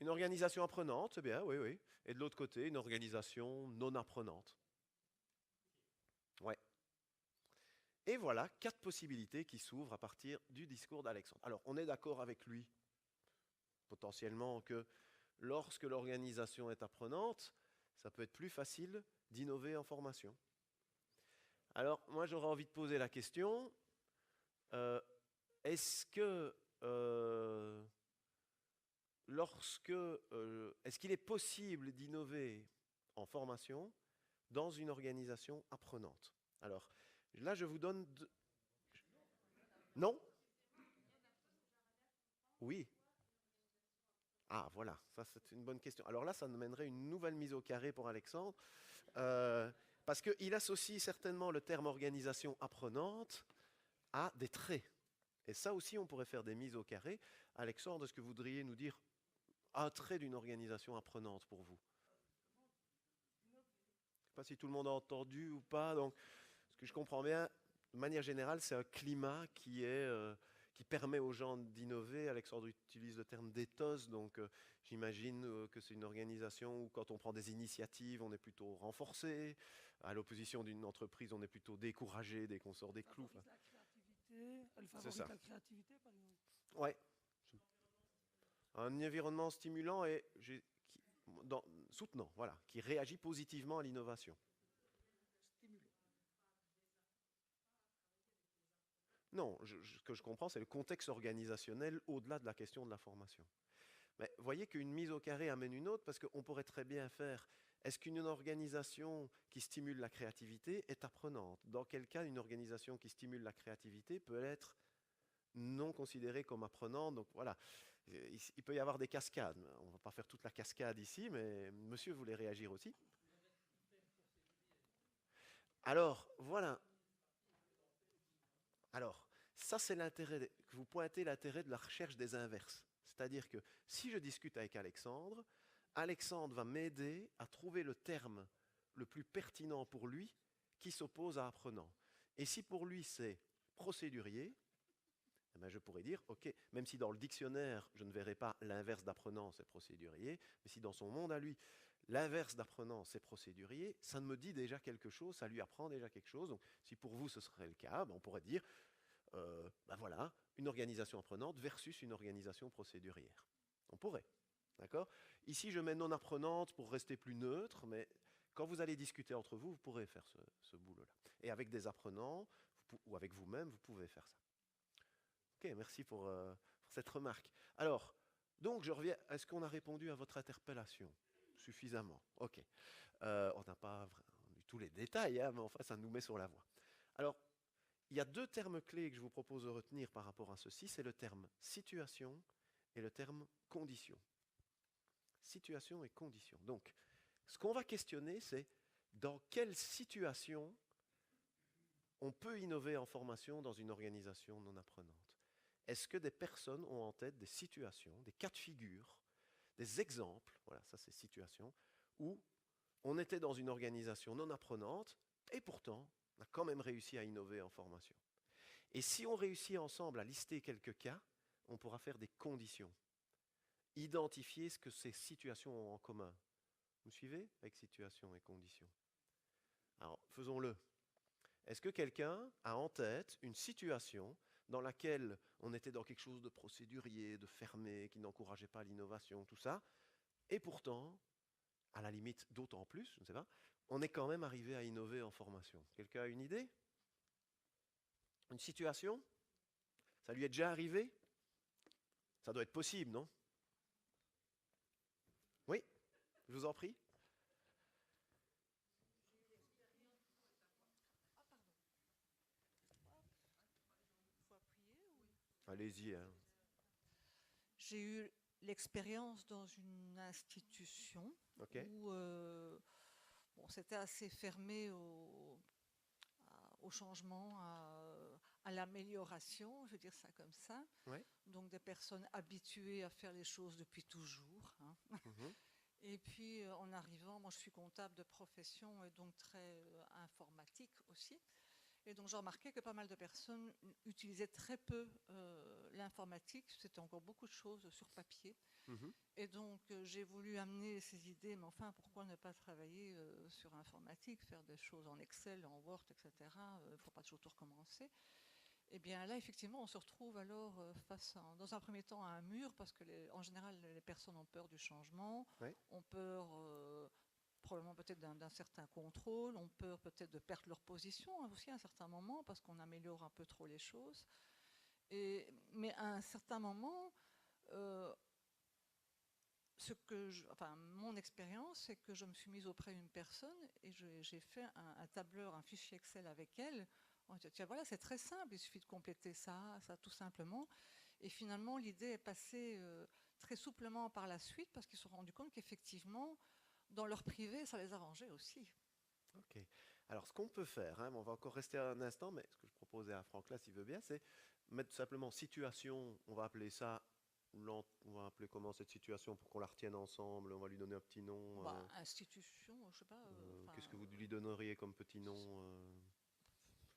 Une organisation apprenante, c'est bien, oui, oui. Et de l'autre côté, une organisation non apprenante. Ouais. Et voilà 4 possibilités qui s'ouvrent à partir du discours d'Alexandre. Alors, on est d'accord avec lui, potentiellement, que lorsque l'organisation est apprenante, ça peut être plus facile d'innover en formation. Alors, moi, j'aurais envie de poser la question, euh, est-ce que est-ce qu'il est possible d'innover en formation dans une organisation apprenante? Alors, là, je vous donne... Non? Oui. Ah, voilà, ça c'est une bonne question. Alors là, ça nous mènerait une nouvelle mise au carré pour Alexandre, euh, parce qu'il associe certainement le terme organisation apprenante à des traits. Et ça aussi, on pourrait faire des mises au carré. Alexandre, est-ce que vous voudriez nous dire un trait d'une organisation apprenante pour vous? Je ne sais pas si tout le monde a entendu ou pas. Donc, ce que je comprends bien, de manière générale, c'est un climat qui permet aux gens d'innover. Alexandre utilise le terme d'éthos, donc j'imagine que c'est une organisation où quand on prend des initiatives, on est plutôt renforcé. À l'opposition d'une entreprise, on est plutôt découragé dès qu'on sort des clous. Favorise la créativité, elle C'est favorise ça. la créativité, par exemple. Ouais. Un environnement stimulant et soutenant, voilà, qui réagit positivement à l'innovation. Stimulé. Non, ce que je comprends, c'est le contexte organisationnel au-delà de la question de la formation. Mais voyez qu'une mise au carré amène une autre, parce qu'on pourrait très bien faire, est-ce qu'une organisation qui stimule la créativité est apprenante? Dans quel cas une organisation qui stimule la créativité peut être non considérée comme apprenante? Donc voilà, il peut y avoir des cascades. On ne va pas faire toute la cascade ici, mais monsieur voulait réagir aussi. Alors, voilà. Alors, ça c'est l'intérêt, que vous pointez l'intérêt de la recherche des inverses. C'est-à-dire que si je discute avec Alexandre, Alexandre va m'aider à trouver le terme le plus pertinent pour lui qui s'oppose à apprenant. Et si pour lui c'est procédurier, eh bien je pourrais dire, ok, même si dans le dictionnaire je ne verrai pas l'inverse d'apprenant, c'est procédurier, mais si dans son monde à lui, l'inverse d'apprenant, c'est procédurier, ça me dit déjà quelque chose, ça lui apprend déjà quelque chose. Donc si pour vous ce serait le cas, ben on pourrait dire, ben voilà, une organisation apprenante versus une organisation procédurière. On pourrait. D'accord? Ici, je mets non apprenante pour rester plus neutre, mais quand vous allez discuter entre vous, vous pourrez faire ce boulot-là. Et avec des apprenants, ou avec vous-même, vous pouvez faire ça. Ok, merci pour cette remarque. Alors, donc je reviens, est-ce qu'on a répondu à votre interpellation? Suffisamment. Ok. On n'a pas eu tous les détails, hein, mais enfin, ça nous met sur la voie. Alors, il y a 2 termes clés que je vous propose de retenir par rapport à ceci, c'est le terme situation et le terme condition. Situation et condition. Donc, ce qu'on va questionner, c'est dans quelle situation on peut innover en formation dans une organisation non apprenante. Est-ce que des personnes ont en tête des situations, des cas de figure, des exemples, voilà, ça c'est situation, où on était dans une organisation non apprenante et pourtant on a quand même réussi à innover en formation. Et si on réussit ensemble à lister quelques cas, on pourra faire des conditions. Identifier ce que ces situations ont en commun. Vous me suivez avec situation et conditions? Alors, faisons-le. Est-ce que quelqu'un a en tête une situation dans laquelle on était dans quelque chose de procédurier, de fermé, qui n'encourageait pas l'innovation, tout ça, et pourtant, à la limite d'autant plus, je ne sais pas, on est quand même arrivé à innover en formation? Quelqu'un a une idée? Une situation? Ça lui est déjà arrivé? Ça doit être possible, non? Oui, je vous en prie. Ah, pardon. Faut appuyer ou... Allez-y. Hein. J'ai eu l'expérience dans une institution Ok. où bon, c'était assez fermé au changement, à l'amélioration, je veux dire ça comme ça. Ouais. Donc des personnes habituées à faire les choses depuis toujours, hein. Mhm. Et puis en arrivant, moi je suis comptable de profession et donc très informatique aussi. Et donc j'ai remarqué que pas mal de personnes utilisaient très peu l'informatique, c'était encore beaucoup de choses sur papier. Mhm. Et donc j'ai voulu amener ces idées, mais enfin pourquoi ne pas travailler sur informatique, faire des choses en Excel, en Word, etc. Il ne faut pas toujours tout recommencer. Et bien là, effectivement, on se retrouve alors dans un premier temps, à un mur, parce que en général, les personnes ont peur du changement, Ouais. ont peur probablement peut-être d'un certain contrôle, ont peur peut-être de perdre leur position aussi à un certain moment, parce qu'on améliore un peu trop les choses. Mais à un certain moment, euh, mon expérience, c'est que je me suis mise auprès d'une personne et j'ai fait un tableur, un fichier Excel avec elle. On dit, tiens, voilà, c'est très simple, il suffit de compléter ça tout simplement. Et finalement, l'idée est passée très souplement par la suite parce qu'ils se sont rendus compte qu'effectivement, dans leur privé, ça les arrangeait aussi. Ok. Alors, ce qu'on peut faire, hein, on va encore rester un instant, mais ce que je proposais à Franck là, s'il veut bien, c'est mettre simplement situation, on va appeler ça, on va appeler comment cette situation pour qu'on la retienne ensemble, on va lui donner un petit nom. Bah, institution, je sais pas, Qu'est-ce que vous lui donneriez comme petit nom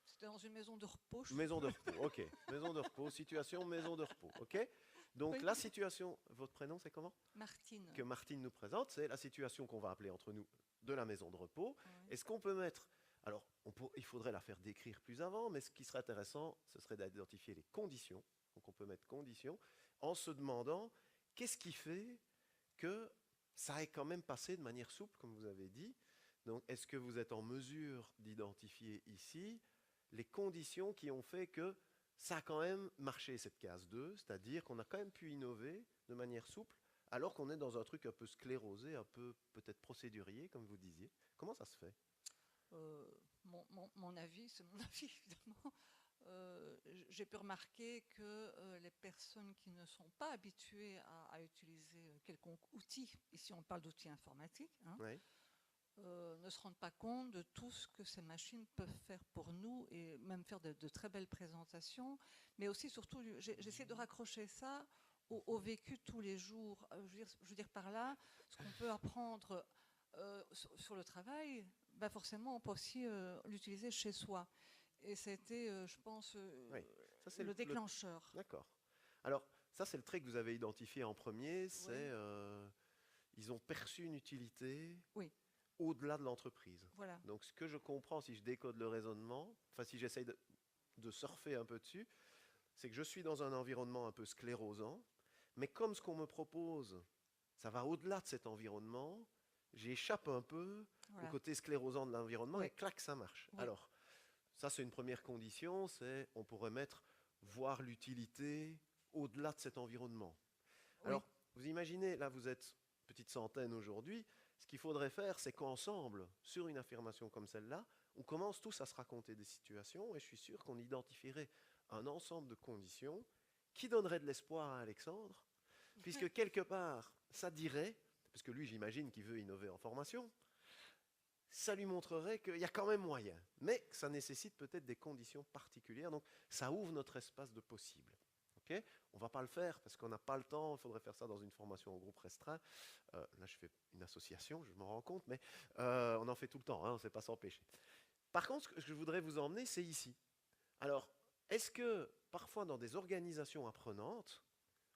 c'était dans une maison de repos. Maison de repos, ok. Maison de repos, situation, maison de repos, ok. Donc Oui, la situation, votre prénom c'est comment? Martine. Que Martine nous présente, c'est la situation qu'on va appeler entre nous de la maison de repos. Oui. Est-ce qu'on peut mettre, alors il faudrait la faire décrire plus avant, mais ce qui serait intéressant, ce serait d'identifier les conditions. Donc on peut mettre conditions en se demandant qu'est-ce qui fait que ça ait quand même passé de manière souple, comme vous avez dit. Donc est-ce que vous êtes en mesure d'identifier ici les conditions qui ont fait que ça a quand même marché cette case 2, c'est-à-dire qu'on a quand même pu innover de manière souple, alors qu'on est dans un truc un peu sclérosé, un peu peut-être procédurier, comme vous disiez. Comment ça se fait? Mon avis, c'est mon avis évidemment. J'ai pu remarquer que les personnes qui ne sont pas habituées à utiliser quelconque outil, ici on parle d'outils informatiques, hein, Oui. ne se rendent pas compte de tout ce que ces machines peuvent faire pour nous et même faire de très belles présentations. Mais aussi, surtout, j'essaie de raccrocher ça au vécu de tous les jours. Je veux dire par là, ce qu'on peut apprendre sur le travail, bah forcément, on peut aussi l'utiliser chez soi. Et c'était, je pense, Oui. Ça, c'est le déclencheur. D'accord. Alors, ça, c'est le trait que vous avez identifié en premier, c'est Oui, ils ont perçu une utilité oui, au-delà de l'entreprise. voilà. Donc, ce que je comprends, si je décode le raisonnement, enfin, si j'essaye de surfer un peu dessus, c'est que je suis dans un environnement un peu sclérosant, mais comme ce qu'on me propose, ça va au-delà de cet environnement, j'échappe un peu au Voilà. côté sclérosant de l'environnement Oui, et clac, ça marche. oui, Alors, ça c'est une première condition, c'est on pourrait mettre voir l'utilité au-delà de cet environnement. oui, Alors, vous imaginez, là vous êtes une petite centaine aujourd'hui, ce qu'il faudrait faire, c'est qu'ensemble, sur une affirmation comme celle-là, on commence tous à se raconter des situations et je suis sûr qu'on identifierait un ensemble de conditions qui donneraient de l'espoir à Alexandre, puisque quelque part, ça dirait, parce que lui j'imagine qu'il veut innover en formation, ça lui montrerait qu'il y a quand même moyen, mais que ça nécessite peut-être des conditions particulières, donc ça ouvre notre espace de possible. Okay, on ne va pas le faire parce qu'on n'a pas le temps, il faudrait faire ça dans une formation en groupe restreint. Là, je fais une association, je m'en rends compte, mais on en fait tout le temps, hein, on ne sait pas s'empêcher. Par contre, ce que je voudrais vous emmener, c'est ici. Alors, est-ce que parfois dans des organisations apprenantes,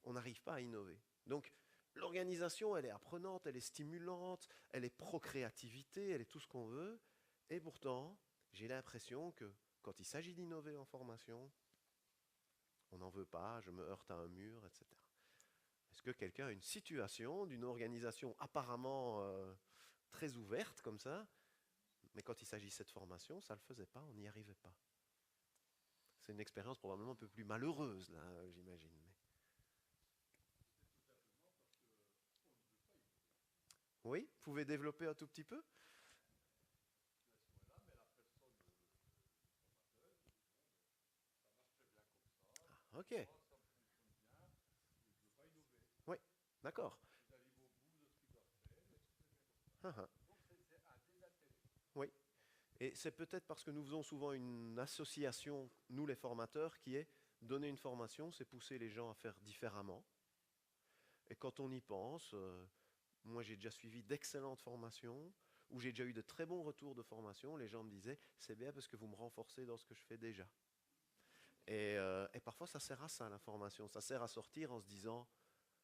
on n'arrive pas à innover? Donc, l'organisation, elle est apprenante, elle est stimulante, elle est pro-créativité, elle est tout ce qu'on veut, et pourtant, j'ai l'impression que quand il s'agit d'innover en formation, on n'en veut pas, je me heurte à un mur, etc. Est-ce que quelqu'un a une situation d'une organisation apparemment très ouverte comme ça, mais quand il s'agissait de formation, ça ne le faisait pas, on n'y arrivait pas? C'est une expérience probablement un peu plus malheureuse, là, j'imagine. Mais... Oui, vous pouvez développer un tout petit peu? Ok, oui, d'accord. Ah, ah. Oui, et c'est peut-être parce que nous faisons souvent une association, nous les formateurs, qui est donner une formation, c'est pousser les gens à faire différemment. Et quand on y pense, Moi, j'ai déjà suivi d'excellentes formations où j'ai déjà eu de très bons retours de formation. Les gens me disaient, c'est bien parce que vous me renforcez dans ce que je fais déjà. Et parfois, ça sert à ça, la formation. Ça sert à sortir en se disant,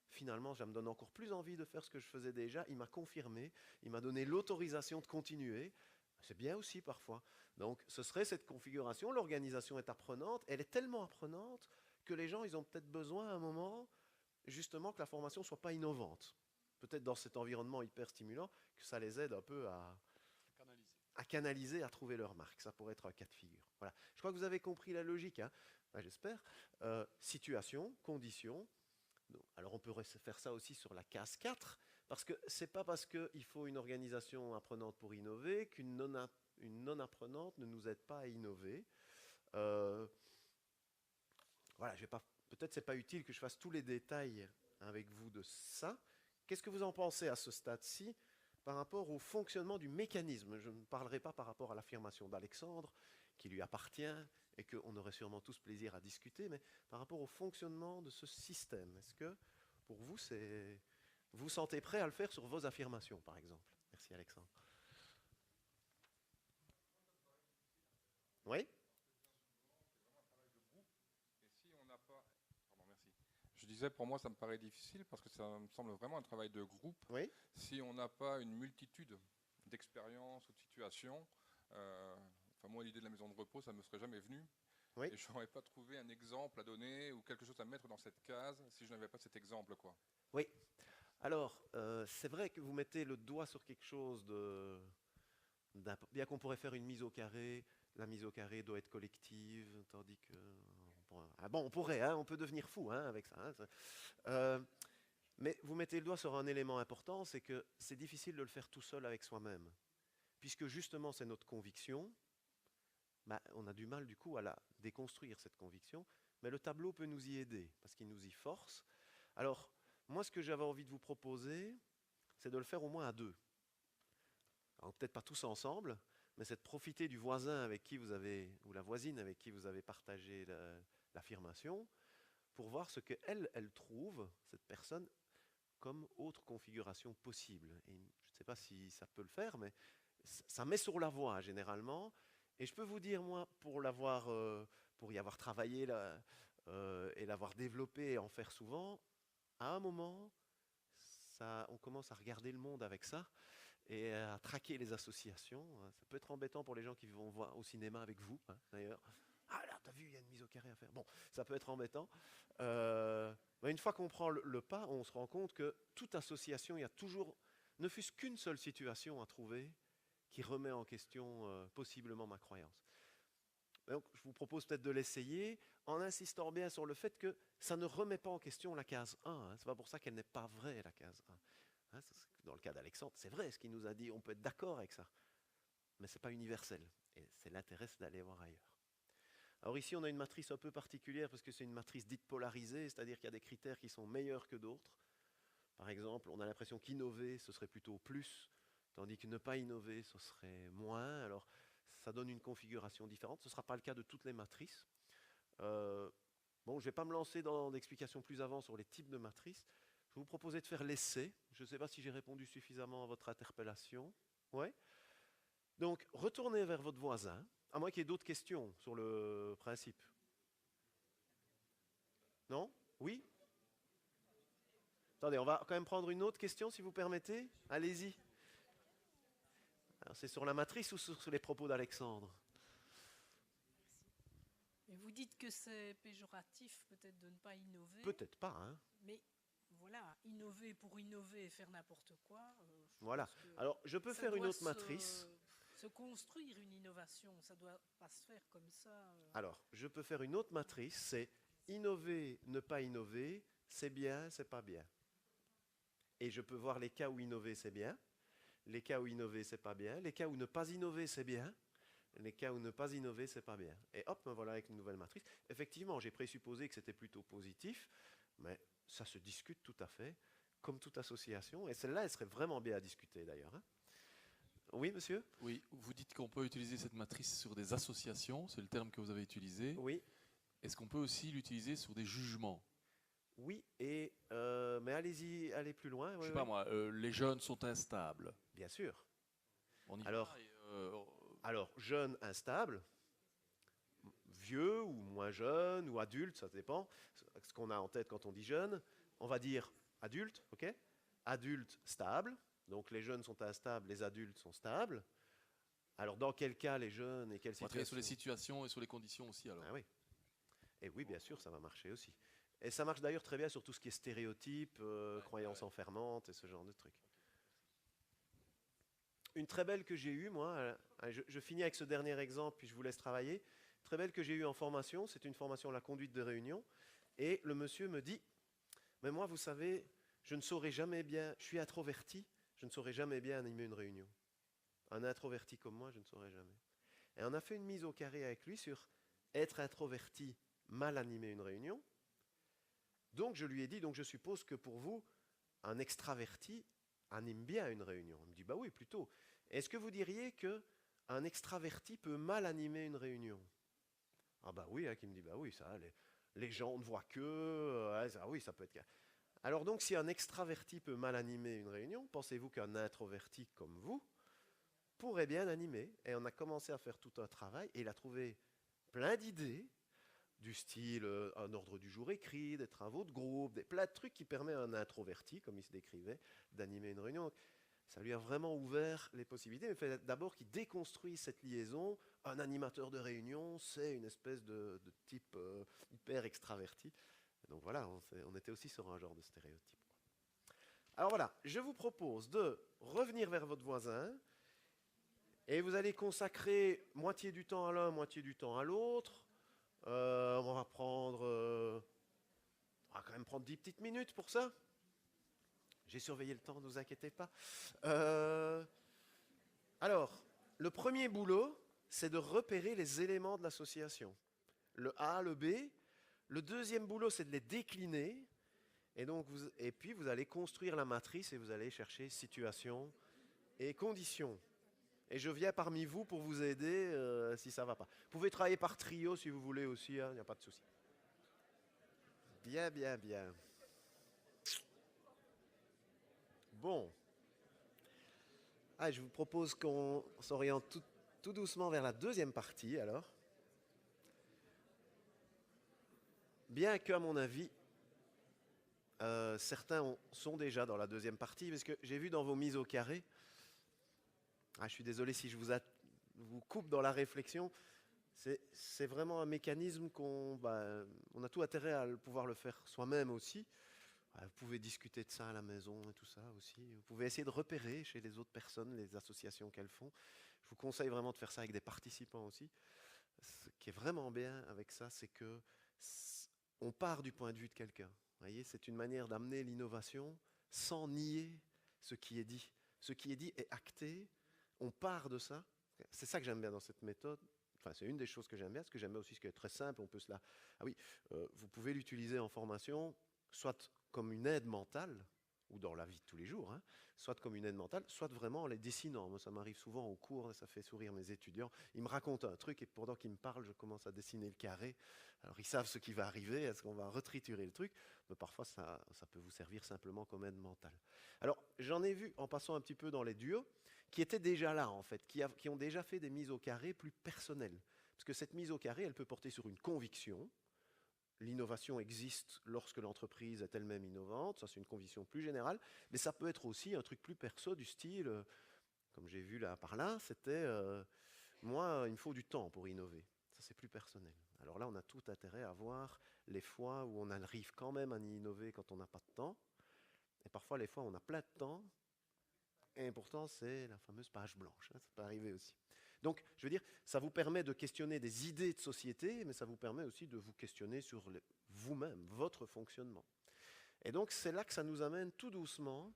finalement, ça me donne encore plus envie de faire ce que je faisais déjà. Il m'a confirmé, il m'a donné l'autorisation de continuer. C'est bien aussi parfois. Donc, ce serait cette configuration. L'organisation est apprenante. Elle est tellement apprenante que les gens, ils ont peut-être besoin à un moment, justement, que la formation ne soit pas innovante. Peut-être dans cet environnement hyper stimulant, que ça les aide un peu à canaliser, à trouver leur marque. Ça pourrait être un cas de figure. Voilà. Je crois que vous avez compris la logique, hein. Enfin, j'espère. Situation, condition. Alors on pourrait faire ça aussi sur la case 4, parce que c'est pas parce qu'il faut une organisation apprenante pour innover qu'une non-apprenante ne nous aide pas à innover. Voilà, peut-être c'est pas utile que je fasse tous les détails avec vous de ça. Qu'est-ce que vous en pensez à ce stade-ci par rapport au fonctionnement du mécanisme? Je ne parlerai pas par rapport à l'affirmation d'Alexandre, qui lui appartient et qu'on aurait sûrement tous plaisir à discuter, mais par rapport au fonctionnement de ce système. Est-ce que, pour vous, vous vous sentez prêt à le faire sur vos affirmations, par exemple? Merci, Alexandre. Oui? Je disais, pour moi, ça me paraît difficile parce que ça me semble vraiment un travail de groupe. Oui? Si on n'a pas une multitude d'expériences ou de situations, enfin moi, l'idée de la maison de repos, ça ne me serait jamais venu. Oui? Et je n'aurais pas trouvé un exemple à donner ou quelque chose à mettre dans cette case si je n'avais pas cet exemple, quoi. Oui. Alors, c'est vrai que vous mettez le doigt sur quelque chose bien qu'on pourrait faire une mise au carré. La mise au carré doit être collective, tandis que... on pourrait, hein, on peut devenir fou hein, avec ça. Hein. Mais vous mettez le doigt sur un élément important, c'est que c'est difficile de le faire tout seul avec soi-même. Puisque justement, c'est notre conviction, on a du mal du coup à la déconstruire, cette conviction, mais le tableau peut nous y aider, parce qu'il nous y force. Alors, moi, ce que j'avais envie de vous proposer, c'est de le faire au moins à deux. Alors, peut-être pas tous ensemble, mais c'est de profiter du voisin avec qui vous avez, ou la voisine avec qui vous avez partagé l'affirmation, pour voir ce qu'elle trouve, cette personne, comme autre configuration possible. Et je ne sais pas si ça peut le faire, mais ça met sur la voie généralement. Et je peux vous dire, moi, pour y avoir travaillé et l'avoir développé et en faire souvent, à un moment, on commence à regarder le monde avec ça et à traquer les associations. Ça peut être embêtant pour les gens qui vont voir au cinéma avec vous, hein, d'ailleurs. Ah là, t'as vu, il y a une mise au carré à faire. Bon, ça peut être embêtant. Mais une fois qu'on prend le pas, on se rend compte que toute association, il y a toujours, ne fût-ce qu'une seule situation à trouver qui remet en question possiblement ma croyance. Donc, je vous propose peut-être de l'essayer en insistant bien sur le fait que ça ne remet pas en question la case 1. Hein. Ce n'est pas pour ça qu'elle n'est pas vraie, la case 1. Hein, dans le cas d'Alexandre, c'est vrai ce qu'il nous a dit, on peut être d'accord avec ça. Mais ce n'est pas universel. Et c'est l'intérêt d'aller voir ailleurs. Alors ici, on a une matrice un peu particulière parce que c'est une matrice dite polarisée, c'est-à-dire qu'il y a des critères qui sont meilleurs que d'autres. Par exemple, on a l'impression qu'innover, ce serait plutôt plus, tandis que ne pas innover, ce serait moins. Alors, ça donne une configuration différente. Ce ne sera pas le cas de toutes les matrices. Bon, je ne vais pas me lancer dans d'explications plus avant sur les types de matrices. Je vais vous proposer de faire l'essai. Je ne sais pas si j'ai répondu suffisamment à votre interpellation. Ouais. Donc, retournez vers votre voisin, à moins qu'il y ait d'autres questions sur le principe. Non? Oui? Attendez, on va quand même prendre une autre question, si vous permettez. Allez-y. Alors, c'est sur la matrice ou sur les propos d'Alexandre? Et vous dites que c'est péjoratif peut-être de ne pas innover. Peut-être pas, hein. Mais voilà, innover pour innover et faire n'importe quoi. Voilà. Alors, je peux faire une autre matrice. Se construire une innovation, ça ne doit pas se faire comme ça. Alors, je peux faire une autre matrice, c'est innover, ne pas innover, c'est bien, c'est pas bien. Et je peux voir les cas où innover, c'est bien, les cas où innover, c'est pas bien, les cas où ne pas innover, c'est bien, les cas où ne pas innover, c'est pas bien. Et hop, me voilà avec une nouvelle matrice. Effectivement, j'ai présupposé que c'était plutôt positif, mais ça se discute tout à fait, comme toute association. Et celle-là, elle serait vraiment bien à discuter d'ailleurs. Hein. Oui, monsieur? Oui, vous dites qu'on peut utiliser cette matrice sur des associations, c'est le terme que vous avez utilisé. Oui. Est-ce qu'on peut aussi l'utiliser sur des jugements? Oui, mais allez-y, allez plus loin. Je ouais, sais pas ouais. moi, les jeunes sont instables. Bien sûr. On y Alors, va et, Alors, jeune, instable, vieux ou moins jeune ou adulte, ça dépend. Ce qu'on a en tête quand on dit jeune, on va dire adulte, ok? Adulte stable. Donc les jeunes sont instables, les adultes sont stables. Alors dans quel cas les jeunes et quelle on va travailler sur les situation? situations et sur les conditions aussi alors. Ah oui. Et oui, bien sûr, ça va marcher aussi. Et ça marche d'ailleurs très bien sur tout ce qui est stéréotypes, croyances enfermantes et ce genre de trucs. Une très belle que j'ai eue, moi, je finis avec ce dernier exemple, puis je vous laisse travailler. Très belle que j'ai eue en formation, c'est une formation à la conduite de réunion. Et le monsieur me dit, mais moi, vous savez, je ne saurais jamais bien, je suis introverti, je ne saurais jamais bien animer une réunion. Un introverti comme moi, je ne saurais jamais. Et on a fait une mise au carré avec lui sur être introverti, mal animer une réunion. Donc je lui ai dit, donc je suppose que pour vous, un extraverti anime bien une réunion. Il me dit, bah oui, plutôt. Est-ce que vous diriez que un extraverti peut mal animer une réunion? Ah bah oui, hein, qui me dit, bah oui, ça, les gens ne voient que, ça, oui, ça peut être. Alors donc, si un extraverti peut mal animer une réunion, pensez-vous qu'un introverti comme vous pourrait bien animer? Et on a commencé à faire tout un travail, et il a trouvé plein d'idées, du style un ordre du jour écrit, des travaux de groupe, plein de trucs qui permettent à un introverti, comme il se décrivait, d'animer une réunion. Donc, ça lui a vraiment ouvert les possibilités. Mais il fallait d'abord qu'il déconstruise cette liaison. Un animateur de réunion, c'est une espèce de type hyper extraverti. Et donc voilà, on était aussi sur un genre de stéréotype. Alors voilà, je vous propose de revenir vers votre voisin et vous allez consacrer moitié du temps à l'un, moitié du temps à l'autre. On va quand même prendre 10 petites minutes pour ça. J'ai surveillé le temps, ne vous inquiétez pas. Alors, le premier boulot, c'est de repérer les éléments de l'association. Le A, le B. Le deuxième boulot, c'est de les décliner. Et puis, vous allez construire la matrice et vous allez chercher situation et conditions. Et je viens parmi vous pour vous aider si ça ne va pas. Vous pouvez travailler par trio si vous voulez aussi, il n'y a pas de souci. Bien, bien, bien. Bon. Je vous propose qu'on s'oriente tout doucement vers la deuxième partie, alors. Bien qu'à mon avis, certains sont déjà dans la deuxième partie, parce que j'ai vu dans vos mises au carré, je suis désolé si je vous coupe dans la réflexion, c'est vraiment un mécanisme qu'on a tout intérêt à pouvoir le faire soi-même aussi. Vous pouvez discuter de ça à la maison et tout ça aussi. Vous pouvez essayer de repérer chez les autres personnes les associations qu'elles font. Je vous conseille vraiment de faire ça avec des participants aussi. Ce qui est vraiment bien avec ça, c'est que on part du point de vue de quelqu'un. Vous voyez, c'est une manière d'amener l'innovation sans nier ce qui est dit. Ce qui est dit est acté. On part de ça. C'est ça que j'aime bien dans cette méthode. Enfin, c'est une des choses que j'aime bien. Ce que j'aime bien aussi, ce qui est très simple, on peut vous pouvez l'utiliser en formation, soit comme une aide mentale, ou dans la vie de tous les jours, soit comme une aide mentale, soit vraiment en les dessinant. Moi, ça m'arrive souvent au cours, et ça fait sourire mes étudiants. Ils me racontent un truc, et pendant qu'ils me parlent, je commence à dessiner le carré. Alors, ils savent ce qui va arriver, est-ce qu'on va retriturer le truc, mais parfois, ça peut vous servir simplement comme aide mentale. Alors, j'en ai vu, en passant un petit peu dans les duos, qui étaient déjà là, en fait, qui ont déjà fait des mises au carré plus personnelles. Parce que cette mise au carré, elle peut porter sur une conviction. L'innovation existe lorsque l'entreprise est elle-même innovante, ça c'est une conviction plus générale, mais ça peut être aussi un truc plus perso du style, comme j'ai vu là par là, c'était moi il me faut du temps pour innover, ça c'est plus personnel. Alors là on a tout intérêt à voir les fois où on arrive quand même à innover quand on n'a pas de temps, et parfois les fois où on a plein de temps, et pourtant c'est la fameuse page blanche, ça peut arriver aussi. Donc, je veux dire, ça vous permet de questionner des idées de société, mais ça vous permet aussi de vous questionner sur vous-même, votre fonctionnement. Et donc, c'est là que ça nous amène tout doucement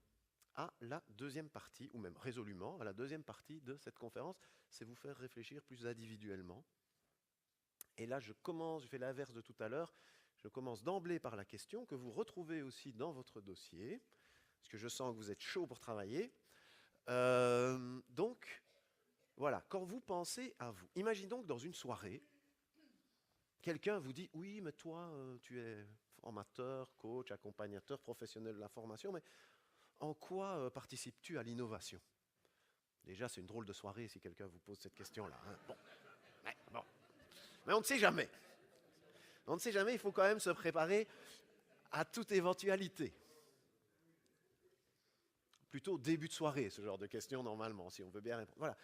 à la deuxième partie, ou même résolument à la deuxième partie de cette conférence, c'est vous faire réfléchir plus individuellement. Et là, je fais l'inverse de tout à l'heure, je commence d'emblée par la question que vous retrouvez aussi dans votre dossier, parce que je sens que vous êtes chaud pour travailler. Donc, voilà, quand vous pensez à vous, imaginons que dans une soirée, quelqu'un vous dit « Oui, mais toi, tu es formateur, coach, accompagnateur, professionnel de la formation, mais en quoi participes-tu à l'innovation? Déjà, c'est une drôle de soirée si quelqu'un vous pose cette question-là. Hein. Bon. Mais on ne sait jamais. On ne sait jamais, il faut quand même se préparer à toute éventualité. Plutôt début de soirée, ce genre de questions, normalement, si on veut bien répondre. Voilà.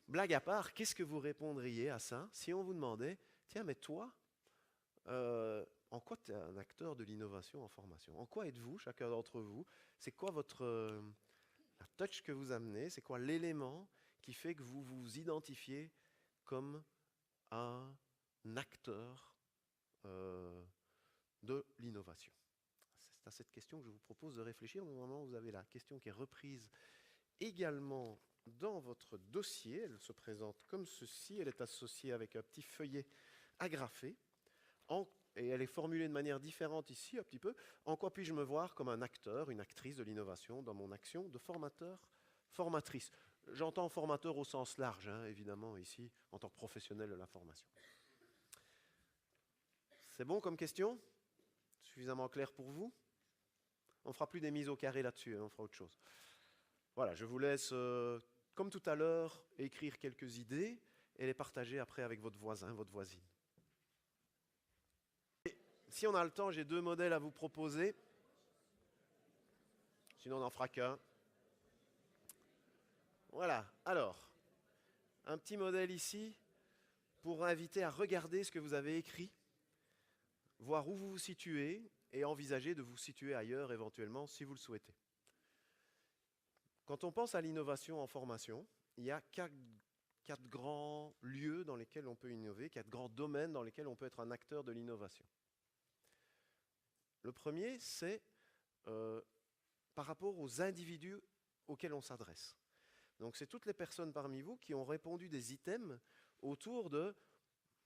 Blague à part, qu'est-ce que vous répondriez à ça si on vous demandait, tiens, mais toi, en quoi tu es un acteur de l'innovation en formation? En quoi êtes-vous, chacun d'entre vous? C'est quoi la touch que vous amenez? C'est quoi l'élément qui fait que vous vous identifiez comme un acteur de l'innovation? C'est à cette question que je vous propose de réfléchir. Normalement, vous avez la question qui est reprise également dans votre dossier. Elle se présente comme ceci. Elle est associée avec un petit feuillet agrafé. Et elle est formulée de manière différente ici, un petit peu. En quoi puis-je me voir comme un acteur, une actrice de l'innovation dans mon action de formateur, formatrice? J'entends formateur au sens large, hein, évidemment, ici, en tant que professionnel de la formation. C'est bon comme question? Suffisamment clair pour vous? On ne fera plus des mises au carré là-dessus, hein, on fera autre chose. Voilà, je vous laisse, comme tout à l'heure, écrire quelques idées et les partager après avec votre voisin, votre voisine. Et si on a le temps, j'ai 2 modèles à vous proposer. Sinon, on n'en fera qu'un. Voilà, alors, un petit modèle ici pour inviter à regarder ce que vous avez écrit, voir où vous vous situez et envisager de vous situer ailleurs éventuellement si vous le souhaitez. Quand on pense à l'innovation en formation, il y a 4 grands lieux dans lesquels on peut innover, 4 grands domaines dans lesquels on peut être un acteur de l'innovation. Le premier, c'est par rapport aux individus auxquels on s'adresse. Donc c'est toutes les personnes parmi vous qui ont répondu des items autour de...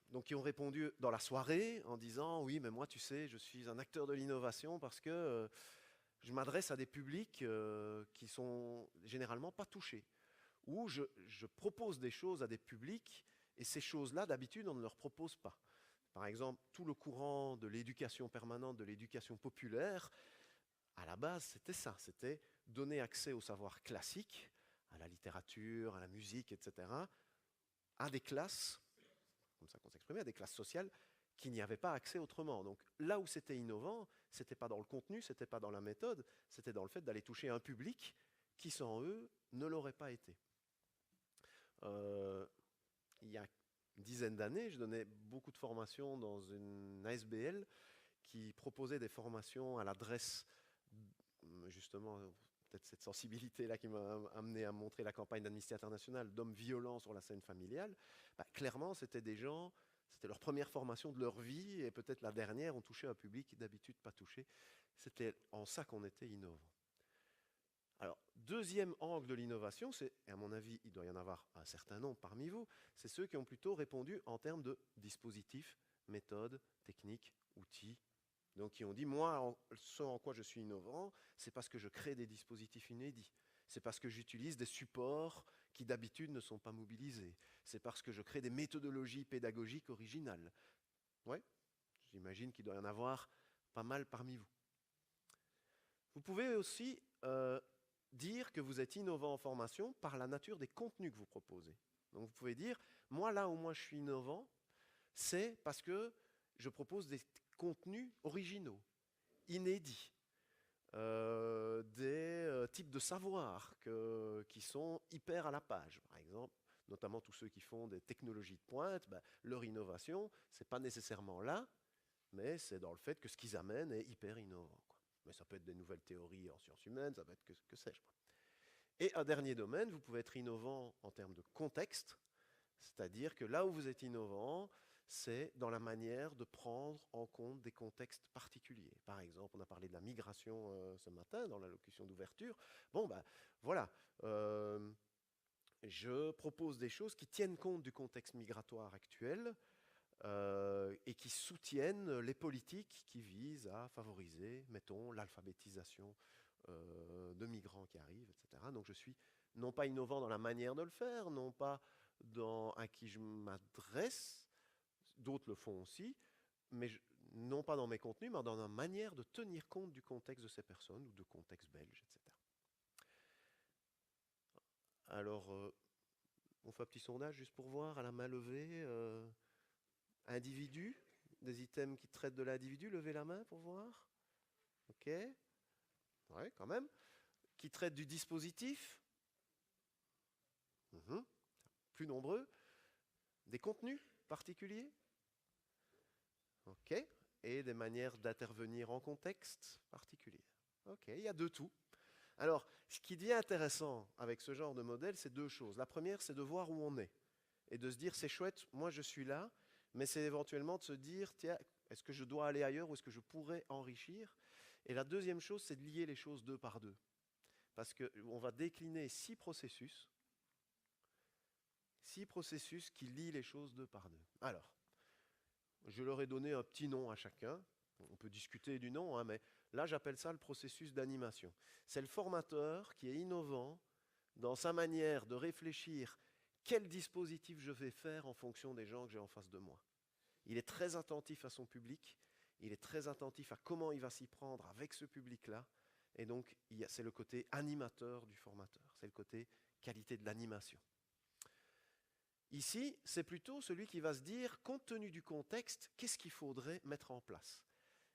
Donc qui ont répondu dans la soirée en disant « Oui, mais moi, tu sais, je suis un acteur de l'innovation parce que je m'adresse à des publics qui sont généralement pas touchés. Ou je propose des choses à des publics et ces choses-là, d'habitude, on ne leur propose pas. » Par exemple, tout le courant de l'éducation permanente, de l'éducation populaire, à la base, c'était ça. C'était donner accès au savoir classique, à la littérature, à la musique, etc., à des classes, comme ça qu'on s'exprimait, à des classes sociales qui n'y avaient pas accès autrement. Donc là où c'était innovant, ce n'était pas dans le contenu, ce n'était pas dans la méthode, c'était dans le fait d'aller toucher un public qui, sans eux, ne l'aurait pas été. Il y a une dizaine d'années, je donnais beaucoup de formations dans une ASBL qui proposait des formations à l'adresse, justement, peut-être cette sensibilité-là qui m'a amené à montrer la campagne d'Amnesty International d'hommes violents sur la scène familiale. Clairement, c'était des gens, c'était leur première formation de leur vie et peut-être la dernière, on touchait un public d'habitude pas touché. C'était en ça qu'on était innovant. Alors, deuxième angle de l'innovation, et à mon avis, il doit y en avoir un certain nombre parmi vous, c'est ceux qui ont plutôt répondu en termes de dispositifs, méthodes, techniques, outils. Donc, qui ont dit, moi, ce en quoi je suis innovant, c'est parce que je crée des dispositifs inédits. C'est parce que j'utilise des supports qui d'habitude ne sont pas mobilisés. C'est parce que je crée des méthodologies pédagogiques originales. Oui, j'imagine qu'il doit y en avoir pas mal parmi vous. Vous pouvez aussi dire que vous êtes innovant en formation par la nature des contenus que vous proposez. Donc vous pouvez dire, moi là où moi je suis innovant, c'est parce que je propose des contenus originaux, inédits, des types de savoirs qui sont hyper à la page. Par exemple, notamment tous ceux qui font des technologies de pointe, leur innovation, ce n'est pas nécessairement là, mais c'est dans le fait que ce qu'ils amènent est hyper innovant. Mais ça peut être des nouvelles théories en sciences humaines, ça peut être que sais-je. Et un dernier domaine, vous pouvez être innovant en termes de contexte, c'est-à-dire que là où vous êtes innovant, c'est dans la manière de prendre en compte des contextes particuliers. Par exemple, on a parlé de la migration ce matin dans l'allocution d'ouverture. Bon, voilà, je propose des choses qui tiennent compte du contexte migratoire actuel, et qui soutiennent les politiques qui visent à favoriser, mettons, l'alphabétisation de migrants qui arrivent, etc. Donc je suis non pas innovant dans la manière de le faire, non pas à qui je m'adresse, d'autres le font aussi, mais non pas dans mes contenus, mais dans la manière de tenir compte du contexte de ces personnes ou de contexte belge, etc. Alors, on fait un petit sondage juste pour voir, à la main levée, individu, des items qui traitent de l'individu, levez la main pour voir. Ok. Ouais, quand même. Qui traitent du dispositif. Plus nombreux. Des contenus particuliers. Ok. Et des manières d'intervenir en contexte particulier. Ok, il y a de tout. Alors, ce qui devient intéressant avec ce genre de modèle, c'est deux choses. La première, c'est de voir où on est et de se dire, c'est chouette, moi je suis là, mais c'est éventuellement de se dire, tiens, est-ce que je dois aller ailleurs ou est-ce que je pourrais enrichir? Et la deuxième chose, c'est de lier les choses deux par deux. Parce qu'on va décliner 6 processus qui lient les choses deux par deux. Alors, je leur ai donné un petit nom à chacun. On peut discuter du nom, hein, mais là, j'appelle ça le processus d'animation. C'est le formateur qui est innovant dans sa manière de réfléchir quel dispositif je vais faire en fonction des gens que j'ai en face de moi. Il est très attentif à son public, il est très attentif à comment il va s'y prendre avec ce public-là, et donc c'est le côté animateur du formateur, c'est le côté qualité de l'animation. Ici, c'est plutôt celui qui va se dire, compte tenu du contexte, qu'est-ce qu'il faudrait mettre en place?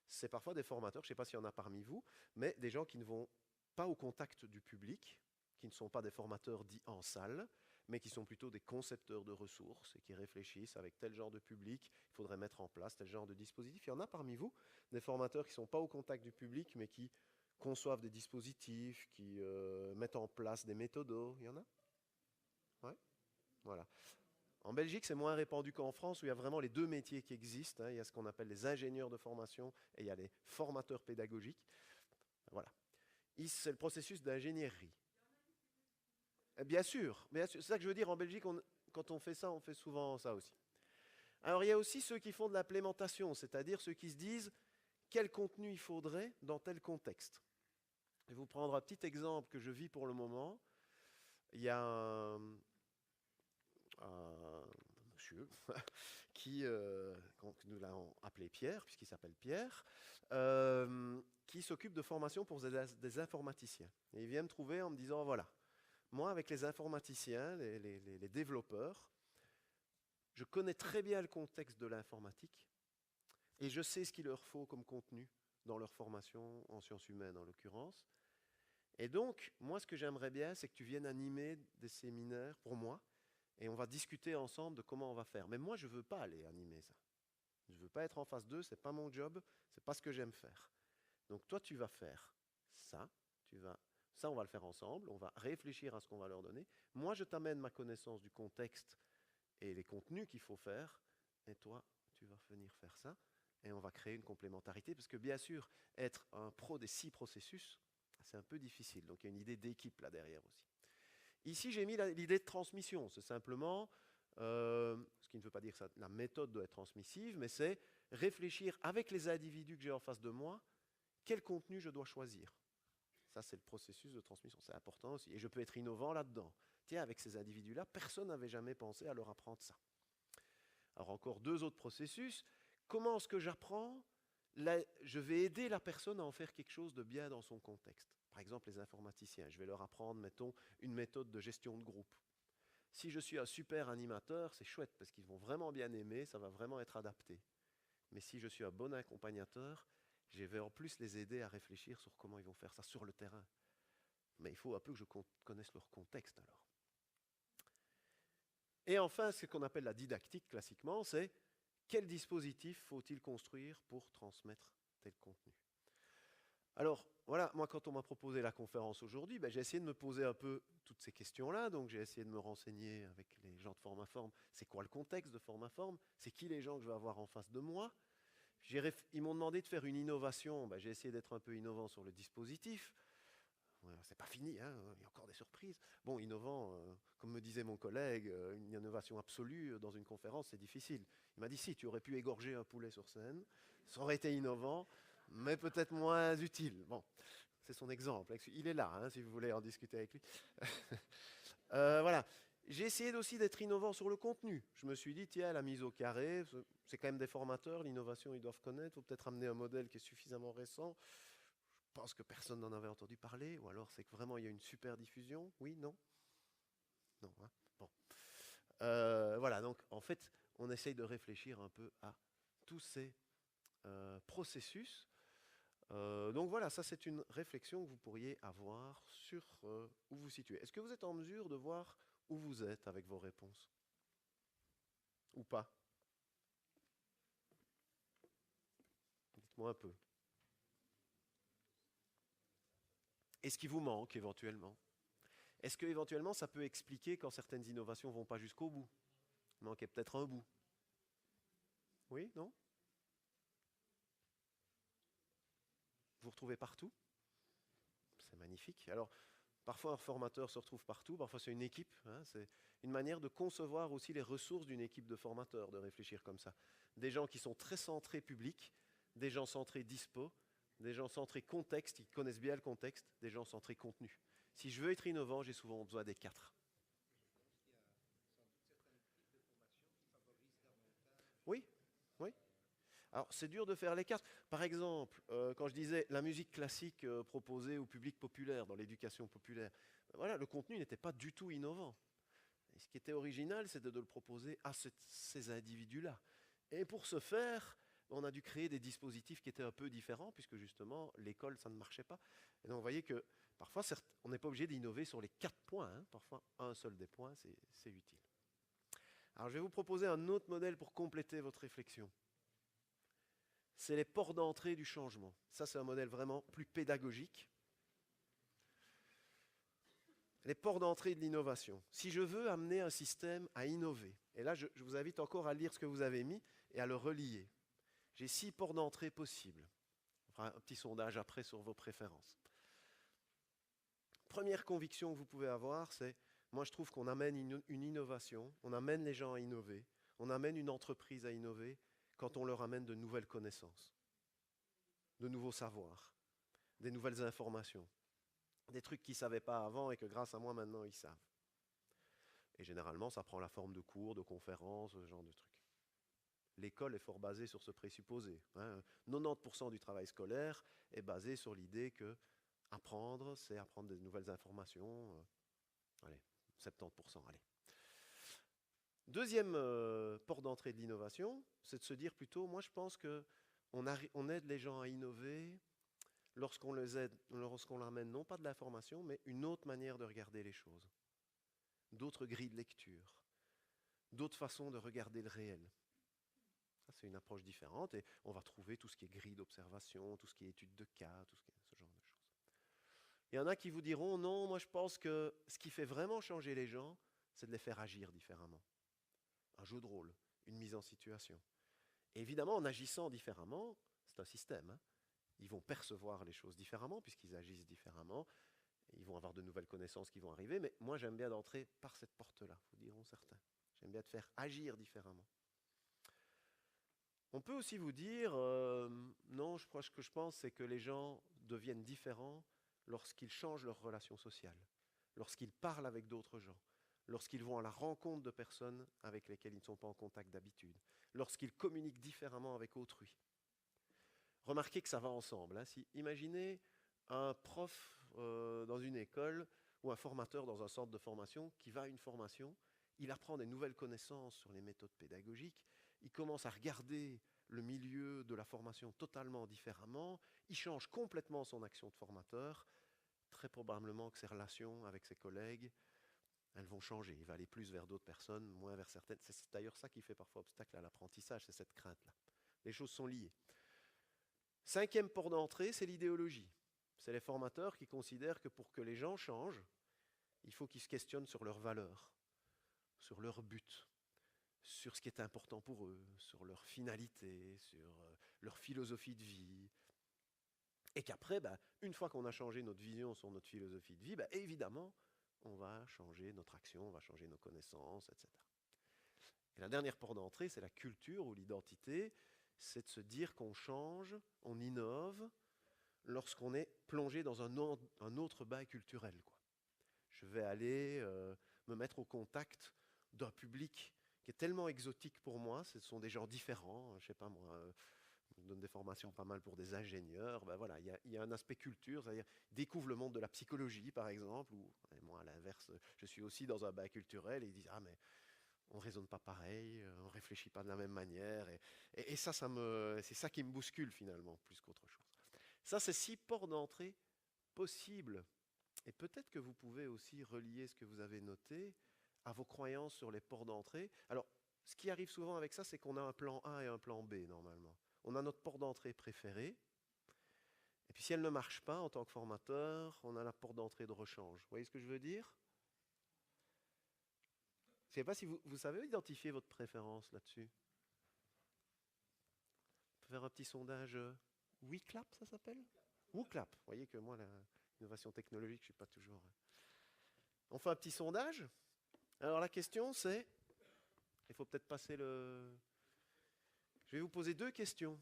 C'est parfois des formateurs, je ne sais pas s'il y en a parmi vous, mais des gens qui ne vont pas au contact du public, qui ne sont pas des formateurs dits en salle, mais qui sont plutôt des concepteurs de ressources et qui réfléchissent avec tel genre de public, il faudrait mettre en place tel genre de dispositif. Il y en a parmi vous, des formateurs qui ne sont pas au contact du public, mais qui conçoivent des dispositifs, qui mettent en place des méthodos. Il y en a? Ouais. Voilà. En Belgique, c'est moins répandu qu'en France, où il y a vraiment les deux métiers qui existent. Hein. Il y a ce qu'on appelle les ingénieurs de formation et il y a les formateurs pédagogiques. Voilà. C'est le processus d'ingénierie. Bien sûr, c'est ça que je veux dire. En Belgique, quand on fait ça, on fait souvent ça aussi. Alors, il y a aussi ceux qui font de l'implémentation, c'est-à-dire ceux qui se disent quel contenu il faudrait dans tel contexte. Je vais vous prendre un petit exemple que je vis pour le moment. Il y a un monsieur qui, nous l'avons appelé Pierre, puisqu'il s'appelle Pierre, qui s'occupe de formation pour des informaticiens. Et il vient me trouver en me disant, voilà, moi avec les informaticiens, les développeurs, je connais très bien le contexte de l'informatique et je sais ce qu'il leur faut comme contenu dans leur formation, en sciences humaines en l'occurrence. Et donc, moi ce que j'aimerais bien, c'est que tu viennes animer des séminaires pour moi, et on va discuter ensemble de comment on va faire. Mais moi, je ne veux pas aller animer ça. Je ne veux pas être en face d'eux, ce n'est pas mon job, ce n'est pas ce que j'aime faire. Donc toi, tu vas faire ça, ça, on va le faire ensemble, on va réfléchir à ce qu'on va leur donner. Moi, je t'amène ma connaissance du contexte et les contenus qu'il faut faire, et toi, tu vas venir faire ça, et on va créer une complémentarité, parce que bien sûr, être un pro des 6 processus, c'est un peu difficile. Donc il y a une idée d'équipe là derrière aussi. Ici, j'ai mis l'idée de transmission. C'est simplement, ce qui ne veut pas dire que la méthode doit être transmissive, mais c'est réfléchir avec les individus que j'ai en face de moi, quel contenu je dois choisir. Ça, c'est le processus de transmission. C'est important aussi. Et je peux être innovant là-dedans. Tiens, avec ces individus-là, personne n'avait jamais pensé à leur apprendre ça. Alors, encore 2 autres processus. Comment est-ce que j'apprends? Je vais aider la personne à en faire quelque chose de bien dans son contexte. Par exemple, les informaticiens, je vais leur apprendre, mettons, une méthode de gestion de groupe. Si je suis un super animateur, c'est chouette parce qu'ils vont vraiment bien aimer, ça va vraiment être adapté. Mais si je suis un bon accompagnateur, je vais en plus les aider à réfléchir sur comment ils vont faire ça sur le terrain. Mais il faut un peu que je connaisse leur contexte alors. Et enfin, ce qu'on appelle la didactique classiquement, c'est quel dispositif faut-il construire pour transmettre tel contenu? Alors, voilà, moi, quand on m'a proposé la conférence aujourd'hui, j'ai essayé de me poser un peu toutes ces questions-là. Donc, j'ai essayé de me renseigner avec les gens de Formaform. C'est quoi le contexte de Formaform? C'est qui les gens que je vais avoir en face de moi? Ils m'ont demandé de faire une innovation. J'ai essayé d'être un peu innovant sur le dispositif. C'est pas fini, hein, il y a encore des surprises. Bon, innovant, comme me disait mon collègue, une innovation absolue dans une conférence, c'est difficile. Il m'a dit, si, tu aurais pu égorger un poulet sur scène, ça aurait été innovant, mais peut-être moins utile. Bon, c'est son exemple. Il est là, hein, si vous voulez en discuter avec lui. Voilà. J'ai essayé aussi d'être innovant sur le contenu. Je me suis dit, tiens, la mise au carré, c'est quand même des formateurs, l'innovation, ils doivent connaître. Il faut peut-être amener un modèle qui est suffisamment récent. Je pense que personne n'en avait entendu parler, ou alors c'est que vraiment il y a une super diffusion. Oui, non? Non, hein? Bon. Voilà, donc en fait, on essaye de réfléchir un peu à tous ces processus. Donc voilà, ça c'est une réflexion que vous pourriez avoir sur où vous situez. Est-ce que vous êtes en mesure de voir où vous êtes avec vos réponses? Ou pas? Dites-moi un peu. Est-ce qu'il vous manque éventuellement? Est-ce que éventuellement ça peut expliquer quand certaines innovations ne vont pas jusqu'au bout? Il manquait peut-être un bout. Oui, non? Vous retrouvez partout? C'est magnifique. Alors, parfois un formateur se retrouve partout, parfois c'est une équipe. Hein, c'est une manière de concevoir aussi les ressources d'une équipe de formateurs, de réfléchir comme ça. Des gens qui sont très centrés public, des gens centrés dispo, des gens centrés contexte, qui connaissent bien le contexte, des gens centrés contenu. Si je veux être innovant, j'ai souvent besoin des quatre. Oui, oui. Alors, c'est dur de faire les quatre. Par exemple, quand je disais la musique classique proposée au public populaire, dans l'éducation populaire, voilà, le contenu n'était pas du tout innovant. Et ce qui était original, c'était de le proposer à ces individus-là. Et pour ce faire, on a dû créer des dispositifs qui étaient un peu différents, puisque justement, l'école, ça ne marchait pas. Et donc, vous voyez que parfois, on n'est pas obligé d'innover sur les 4 points. Hein. Parfois, un seul des points, c'est utile. Alors, je vais vous proposer un autre modèle pour compléter votre réflexion. C'est les ports d'entrée du changement. Ça, c'est un modèle vraiment plus pédagogique. Les ports d'entrée de l'innovation. Si je veux amener un système à innover, et là, je vous invite encore à lire ce que vous avez mis et à le relier. J'ai 6 ports d'entrée possibles. On fera un petit sondage après sur vos préférences. Première conviction que vous pouvez avoir, c'est, moi je trouve qu'on amène une innovation, on amène les gens à innover, on amène une entreprise à innover quand on leur amène de nouvelles connaissances, de nouveaux savoirs, des nouvelles informations, des trucs qu'ils ne savaient pas avant et que grâce à moi maintenant ils savent. Et généralement ça prend la forme de cours, de conférences, ce genre de trucs. L'école est fort basée sur ce présupposé. Hein. 90% du travail scolaire est basé sur l'idée que apprendre, c'est apprendre des nouvelles informations. Allez, 70%, allez. Deuxième porte d'entrée de l'innovation, c'est de se dire plutôt, moi je pense qu'on aide les gens à innover lorsqu'on les aide, lorsqu'on leur amène non pas de l'information, mais une autre manière de regarder les choses, d'autres grilles de lecture, d'autres façons de regarder le réel. Ça, c'est une approche différente et on va trouver tout ce qui est grille d'observation, tout ce qui est étude de cas, tout ce genre de choses. Il y en a qui vous diront, non, moi je pense que ce qui fait vraiment changer les gens, c'est de les faire agir différemment. Un jeu de rôle, une mise en situation. Et évidemment, en agissant différemment, c'est un système. Hein. Ils vont percevoir les choses différemment puisqu'ils agissent différemment. Ils vont avoir de nouvelles connaissances qui vont arriver. Mais moi, j'aime bien d'entrer par cette porte-là, vous diront certains. J'aime bien te faire agir différemment. On peut aussi vous dire, non, ce que je pense, c'est que les gens deviennent différents lorsqu'ils changent leur relation sociale, lorsqu'ils parlent avec d'autres gens, lorsqu'ils vont à la rencontre de personnes avec lesquelles ils ne sont pas en contact d'habitude, lorsqu'ils communiquent différemment avec autrui. Remarquez que ça va ensemble. Hein. Imaginez un prof dans une école ou un formateur dans un centre de formation qui va à une formation, il apprend des nouvelles connaissances sur les méthodes pédagogiques, il commence à regarder le milieu de la formation totalement différemment, il change complètement son action de formateur, très probablement que ses relations avec ses collègues, elles vont changer. Il va aller plus vers d'autres personnes, moins vers certaines. C'est d'ailleurs ça qui fait parfois obstacle à l'apprentissage, c'est cette crainte-là. Les choses sont liées. Cinquième port d'entrée, c'est l'idéologie. C'est les formateurs qui considèrent que pour que les gens changent, il faut qu'ils se questionnent sur leurs valeurs, sur leur but, sur ce qui est important pour eux, sur leur finalité, sur leur philosophie de vie. Et qu'après, une fois qu'on a changé notre vision sur notre philosophie de vie, évidemment, on va changer notre action, on va changer nos connaissances, etc. Et la dernière porte d'entrée, c'est la culture ou l'identité, c'est de se dire qu'on change, on innove, lorsqu'on est plongé dans un autre bail culturel. Quoi. Je vais aller me mettre au contact d'un public qui est tellement exotique pour moi. Ce sont des gens différents, je sais pas moi. On donne des formations pas mal pour des ingénieurs. Ben voilà, il y a un aspect culture, c'est-à-dire découvre le monde de la psychologie, par exemple. Ou et moi, à l'inverse, je suis aussi dans un bain culturel et ils disent ah mais on raisonne pas pareil, on réfléchit pas de la même manière. Et ça, c'est ça qui me bouscule finalement, plus qu'autre chose. Ça, c'est 6 ports d'entrée possibles. Et peut-être que vous pouvez aussi relier ce que vous avez noté à vos croyances sur les ports d'entrée. Alors, ce qui arrive souvent avec ça, c'est qu'on a un plan A et un plan B normalement. On a notre port d'entrée préféré. Et puis si elle ne marche pas en tant que formateur, on a la porte d'entrée de rechange. Vous voyez ce que je veux dire? Je ne sais pas si vous savez identifier votre préférence là-dessus. On peut faire un petit sondage. WeClap, ça s'appelle? WooClap. Vous voyez que moi, l'innovation technologique, je ne suis pas toujours... On fait un petit sondage. Alors la question, c'est... Il faut peut-être passer le... Je vais vous poser 2 questions.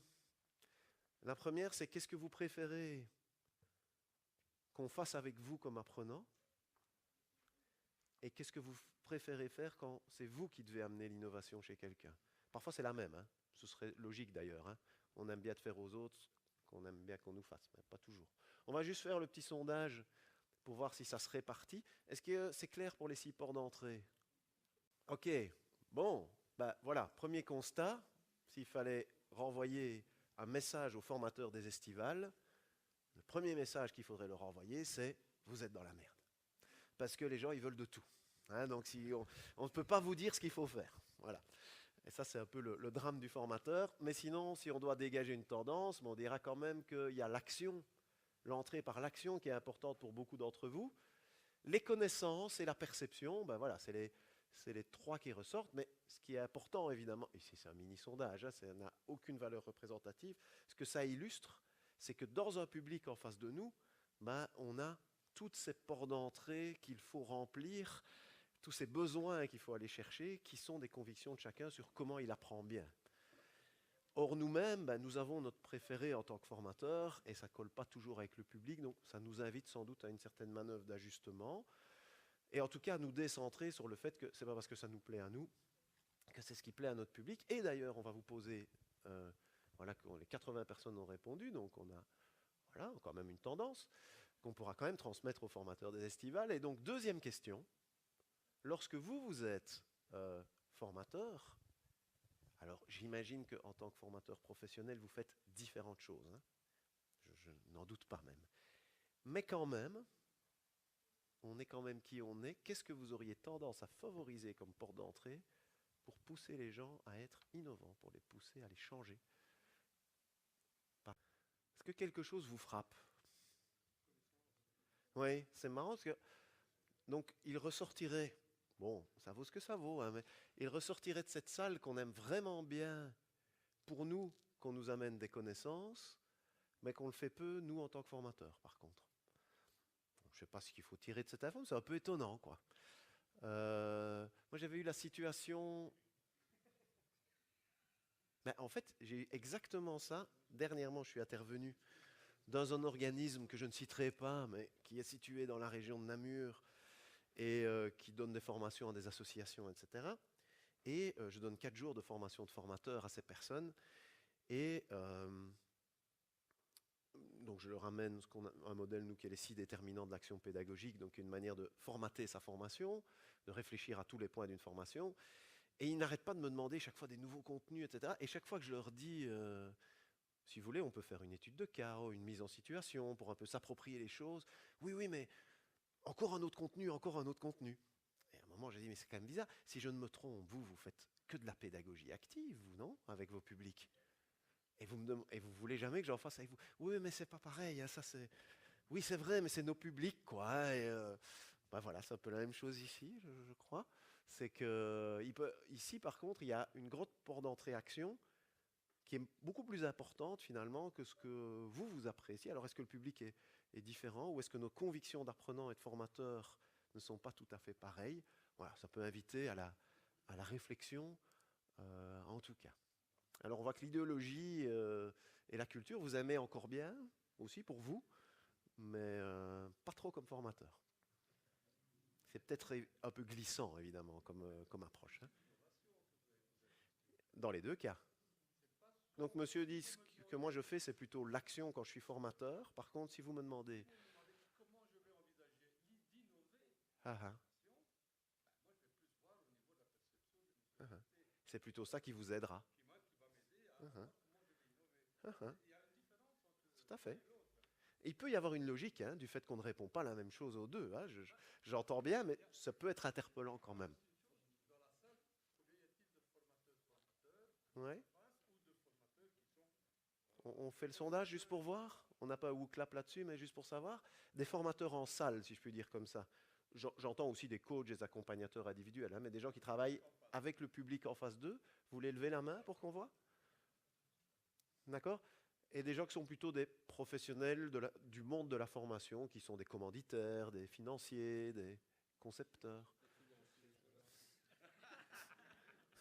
La première, c'est qu'est-ce que vous préférez qu'on fasse avec vous comme apprenant? Et qu'est-ce que vous préférez faire quand c'est vous qui devez amener l'innovation chez quelqu'un? Parfois, c'est la même. Hein. Ce serait logique d'ailleurs. Hein. On aime bien de faire aux autres qu'on aime bien qu'on nous fasse, mais pas toujours. On va juste faire le petit sondage pour voir si ça se répartit. Est-ce que c'est clair pour les 6 ports d'entrée? Ok, bon, bah voilà, premier constat. S'il fallait renvoyer un message aux formateurs des estivales, le premier message qu'il faudrait leur envoyer, c'est « vous êtes dans la merde ». Parce que les gens, ils veulent de tout. Hein, donc si on ne peut pas vous dire ce qu'il faut faire. Voilà. Et ça, c'est un peu le drame du formateur. Mais sinon, si on doit dégager une tendance, on dira quand même qu'il y a l'action, l'entrée par l'action qui est importante pour beaucoup d'entre vous. Les connaissances et la perception, ben voilà, c'est les 3 qui ressortent. Mais ce qui est important, évidemment, ici c'est un mini-sondage, hein, ça n'a aucune valeur représentative, ce que ça illustre, c'est que dans un public en face de nous, ben, on a toutes ces portes d'entrée qu'il faut remplir, tous ces besoins qu'il faut aller chercher, qui sont des convictions de chacun sur comment il apprend bien. Or nous-mêmes, ben, nous avons notre préféré en tant que formateur, et ça ne colle pas toujours avec le public, donc ça nous invite sans doute à une certaine manœuvre d'ajustement, et en tout cas à nous décentrer sur le fait que ce n'est pas parce que ça nous plaît à nous, que c'est ce qui plaît à notre public. Et d'ailleurs, on va vous poser, voilà, les 80 personnes ont répondu, donc on a voilà, quand même une tendance qu'on pourra quand même transmettre aux formateurs des estivales. Et donc, deuxième question, lorsque vous êtes formateur, alors j'imagine qu'en tant que formateur professionnel, vous faites différentes choses, hein. Je n'en doute pas même. Mais quand même, on est quand même qui on est. Qu'est-ce que vous auriez tendance à favoriser comme porte d'entrée pour pousser les gens à être innovants, pour les pousser à les changer? Est-ce que quelque chose vous frappe? Oui, c'est marrant parce que donc il ressortirait, bon, ça vaut ce que ça vaut, hein, mais il ressortirait de cette salle qu'on aime vraiment bien pour nous, qu'on nous amène des connaissances, mais qu'on le fait peu, nous, en tant que formateurs, par contre. Bon, je ne sais pas ce qu'il faut tirer de cette info, c'est un peu étonnant, quoi. Moi, j'avais eu la situation... Ben, en fait, j'ai eu exactement ça. Dernièrement, je suis intervenu dans un organisme que je ne citerai pas, mais qui est situé dans la région de Namur et qui donne des formations à des associations, etc. Et je donne 4 jours de formation de formateurs à ces personnes. Et donc je leur amène un modèle, nous, qui est les 6 déterminants de l'action pédagogique, donc une manière de formater sa formation, de réfléchir à tous les points d'une formation. Et ils n'arrêtent pas de me demander chaque fois des nouveaux contenus, etc. Et chaque fois que je leur dis, si vous voulez, on peut faire une étude de cas, une mise en situation pour un peu s'approprier les choses. Oui, mais encore un autre contenu, encore un autre contenu. Et à un moment, j'ai dit, mais c'est quand même bizarre. Si je ne me trompe, vous faites que de la pédagogie active, vous, non? Avec vos publics. Et vous voulez jamais que j'en fasse avec vous? Oui, mais c'est pas pareil. Hein, ça, c'est... Oui, c'est vrai, mais c'est nos publics, quoi. Et ben voilà, c'est un peu la même chose ici, je crois. C'est que ici, par contre, il y a une grosse porte d'entrée action qui est beaucoup plus importante finalement que ce que vous appréciez. Alors est-ce que le public est différent ou est-ce que nos convictions d'apprenants et de formateurs ne sont pas tout à fait pareilles? Voilà, ça peut inviter à la réflexion en tout cas. Alors on voit que l'idéologie et la culture, vous aimez encore bien aussi pour vous, mais pas trop comme formateur. c'est peut-être un peu glissant, évidemment, comme approche. Hein. Dans les deux cas. Donc, monsieur dit ce que moi je fais, c'est plutôt l'action quand je suis formateur. Par contre, si vous me demandez... Ah, ah. Ah, ah. C'est plutôt ça qui vous aidera. Ah, ah. Ah, ah. Tout à fait. Il peut y avoir une logique hein, du fait qu'on ne répond pas la même chose aux deux. Hein. J'entends bien, mais ça peut être interpellant quand même. Ouais. On fait le sondage juste pour voir. On n'a pas ou clap là-dessus, mais juste pour savoir. Des formateurs en salle, si je puis dire comme ça. J'entends aussi des coachs, des accompagnateurs individuels, hein, mais des gens qui travaillent avec le public en face d'eux. Vous voulez lever la main pour qu'on voit? D'accord? Et des gens qui sont plutôt des professionnels du monde de la formation, qui sont des commanditaires, des financiers, des concepteurs,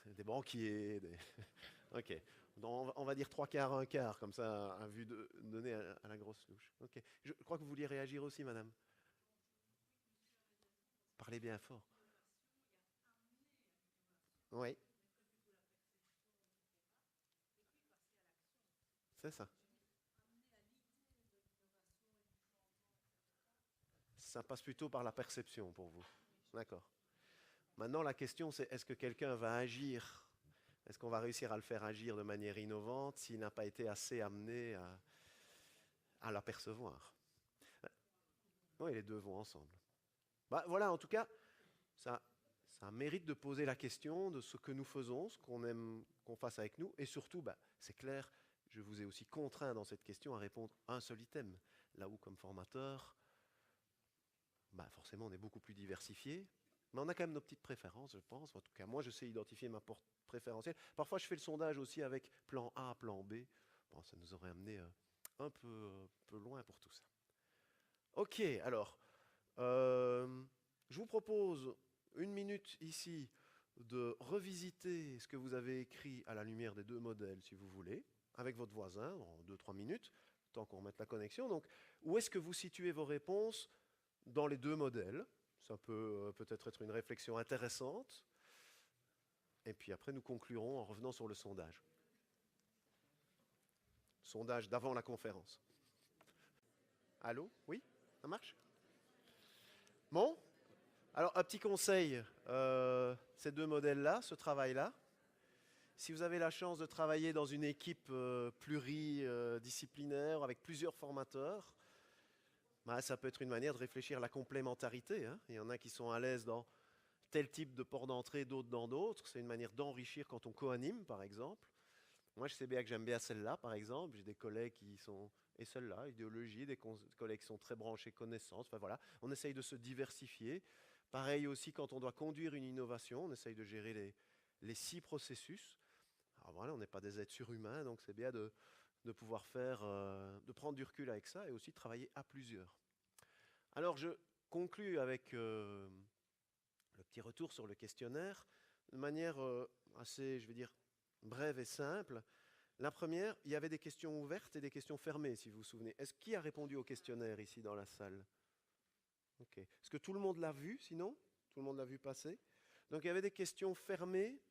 des banquiers. Ok. Donc, on va dire 3/4, 1/4, comme ça, à vue donnée à la grosse louche. Ok. Je crois que vous vouliez réagir aussi, madame. Parlez bien fort. Oui. C'est ça. Ça passe plutôt par la perception pour vous. D'accord. Maintenant, la question, c'est est-ce que quelqu'un va agir? Est-ce qu'on va réussir à le faire agir de manière innovante s'il n'a pas été assez amené à l'apercevoir? Oui, les deux vont ensemble. Bah, voilà, en tout cas, ça mérite de poser la question de ce que nous faisons, ce qu'on aime qu'on fasse avec nous, et surtout, bah, c'est clair, je vous ai aussi contraint dans cette question à répondre à un seul item, là où comme formateur, bah, forcément on est beaucoup plus diversifié, mais on a quand même nos petites préférences, je pense. En tout cas, moi, je sais identifier ma porte préférentielle. Parfois, je fais le sondage aussi avec plan A, plan B. Bon, ça nous aurait amené un peu loin pour tout ça. Ok, alors, je vous propose 1 minute ici de revisiter ce que vous avez écrit à la lumière des deux modèles, si vous voulez, avec votre voisin, en 2-3 minutes, tant qu'on remette la connexion. Donc, où est-ce que vous situez vos réponses dans les deux modèles? Ça peut peut-être être une réflexion intéressante. Et puis après, nous conclurons en revenant sur le sondage. Sondage d'avant la conférence. Allô? Oui? Ça marche? Bon? Alors, un petit conseil. Ces deux modèles-là, ce travail-là, si vous avez la chance de travailler dans une équipe pluridisciplinaire avec plusieurs formateurs, bah, ça peut être une manière de réfléchir à la complémentarité. Hein. Il y en a qui sont à l'aise dans tel type de port d'entrée, d'autres dans d'autres. C'est une manière d'enrichir quand on co-anime, par exemple. Moi, je sais bien que j'aime bien celle-là, par exemple. J'ai des collègues qui sont... Et celle-là, idéologie, des collègues qui sont très branchés connaissances. Enfin voilà, on essaye de se diversifier. Pareil aussi quand on doit conduire une innovation, on essaye de gérer les 6 processus. Alors voilà, on n'est pas des êtres surhumains, donc c'est bien de pouvoir de prendre du recul avec ça et aussi de travailler à plusieurs. Alors je conclus avec le petit retour sur le questionnaire de manière assez, je vais dire, brève et simple. La première, il y avait des questions ouvertes et des questions fermées, si vous vous souvenez. Qui a répondu au questionnaire ici dans la salle? Ok. Est-ce que tout le monde l'a vu, sinon? Tout le monde l'a vu passer? Donc il y avait des questions fermées.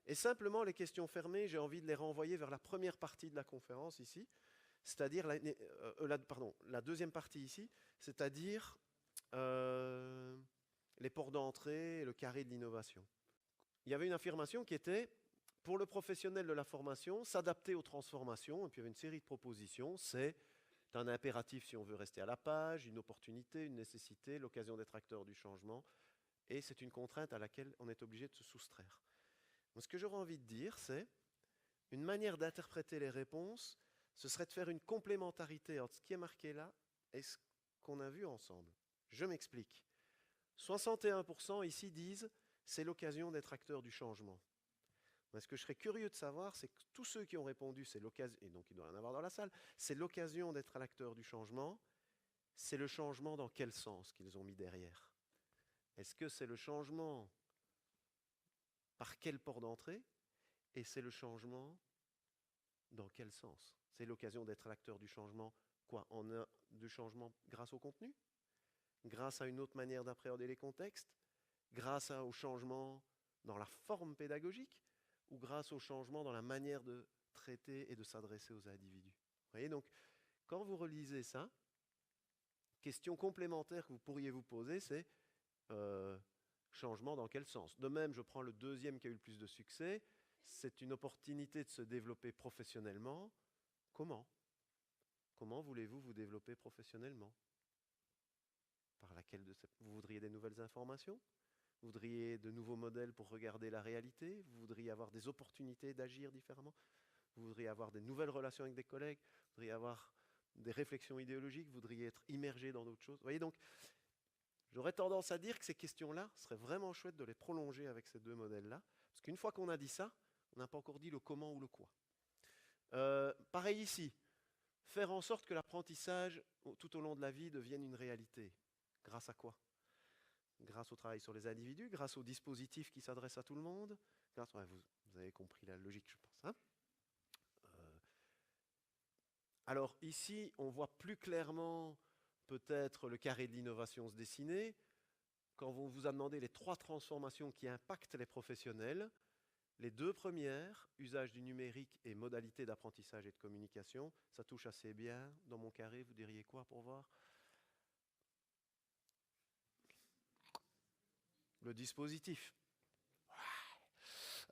Et simplement, les questions fermées, j'ai envie de les renvoyer vers la première partie de la conférence ici, c'est-à-dire la deuxième partie ici, c'est-à-dire les ports d'entrée et le carré de l'innovation. Il y avait une affirmation qui était, pour le professionnel de la formation, s'adapter aux transformations, et puis il y avait une série de propositions, c'est un impératif si on veut rester à la page, une opportunité, une nécessité, l'occasion d'être acteur du changement, et c'est une contrainte à laquelle on est obligé de se soustraire. Donc, ce que j'aurais envie de dire, c'est une manière d'interpréter les réponses, ce serait de faire une complémentarité entre ce qui est marqué là et ce qu'on a vu ensemble. Je m'explique. 61% ici disent c'est l'occasion d'être acteur du changement. Mais ce que je serais curieux de savoir, c'est que tous ceux qui ont répondu c'est l'occasion, et donc il doit y en avoir dans la salle, c'est l'occasion d'être l'acteur du changement, c'est le changement dans quel sens qu'ils ont mis derrière? Est-ce que c'est le changement par quel port d'entrée? Et c'est le changement dans quel sens? C'est l'occasion d'être l'acteur du changement, quoi? Du changement grâce au contenu? grâce à une autre manière d'appréhender les contextes, grâce au changement dans la forme pédagogique ou grâce au changement dans la manière de traiter et de s'adresser aux individus. Vous voyez, donc, quand vous relisez ça, question complémentaire que vous pourriez vous poser, c'est changement dans quel sens? De même, je prends le deuxième qui a eu le plus de succès, c'est une opportunité de se développer professionnellement. Comment? Comment voulez-vous vous développer professionnellement? Par laquelle vous voudriez des nouvelles informations? Vous voudriez de nouveaux modèles pour regarder la réalité? Vous voudriez avoir des opportunités d'agir différemment? Vous voudriez avoir des nouvelles relations avec des collègues? Vous voudriez avoir des réflexions idéologiques? Vous voudriez être immergé dans d'autres choses? Vous voyez, donc, j'aurais tendance à dire que ces questions-là, ce serait vraiment chouette de les prolonger avec ces deux modèles-là. Parce qu'une fois qu'on a dit ça, on n'a pas encore dit le comment ou le quoi. Pareil ici. Faire en sorte que l'apprentissage tout au long de la vie devienne une réalité. Grâce à quoi? Grâce au travail sur les individus, grâce au dispositif qui s'adresse à tout le monde. Vous avez compris la logique, je pense. Hein? Alors ici, on voit plus clairement peut-être le carré de l'innovation se dessiner. Quand on vous a demandé les 3 transformations qui impactent les professionnels, les 2 premières, usage du numérique et modalités d'apprentissage et de communication, ça touche assez bien. Dans mon carré, vous diriez quoi pour voir? Le dispositif.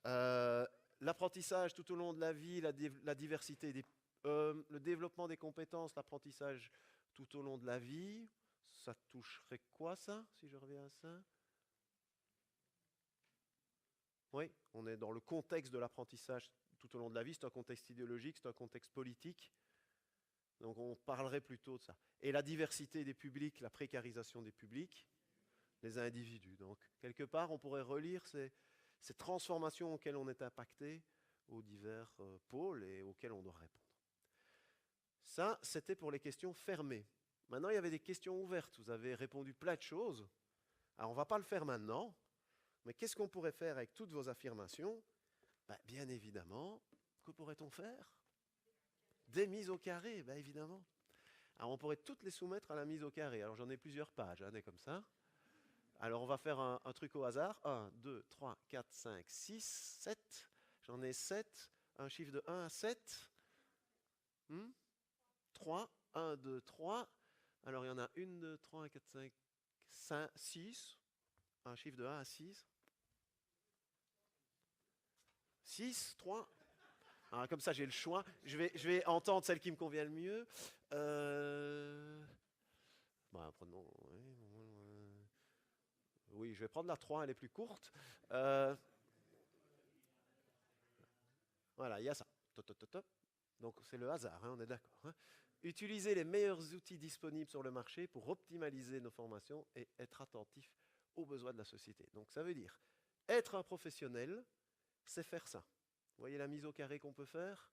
L'apprentissage tout au long de la vie, la diversité, le développement des compétences, l'apprentissage tout au long de la vie, ça toucherait quoi ça, si je reviens à ça? Oui, on est dans le contexte de l'apprentissage tout au long de la vie, c'est un contexte idéologique, c'est un contexte politique, donc on parlerait plutôt de ça. Et la diversité des publics, la précarisation des publics, les individus. Donc, quelque part, on pourrait relire ces transformations auxquelles on est impacté aux divers pôles et auxquelles on doit répondre. Ça, c'était pour les questions fermées. Maintenant, il y avait des questions ouvertes. Vous avez répondu plein de choses. Alors, on ne va pas le faire maintenant, mais qu'est-ce qu'on pourrait faire avec toutes vos affirmations? Bien évidemment, que pourrait-on faire? Des mises au carré, évidemment. Alors, on pourrait toutes les soumettre à la mise au carré. Alors, j'en ai plusieurs pages, des comme ça. Alors, on va faire un truc au hasard. 1, 2, 3, 4, 5, 6, 7. J'en ai 7. Un chiffre de 1 à 7. 3. 1, 2, 3. Alors, il y en a 1, 2, 3, 4, 5, 6. Un chiffre de 1 à 6. 6, 3. Alors, comme ça, j'ai le choix. Je vais entendre celle qui me convient le mieux. Prenons... Oui, je vais prendre la 3, elle est plus courte. Voilà, il y a ça. Donc c'est le hasard, on est d'accord. Utiliser les meilleurs outils disponibles sur le marché pour optimaliser nos formations et être attentif aux besoins de la société. Donc ça veut dire, être un professionnel, c'est faire ça. Vous voyez la mise au carré qu'on peut faire?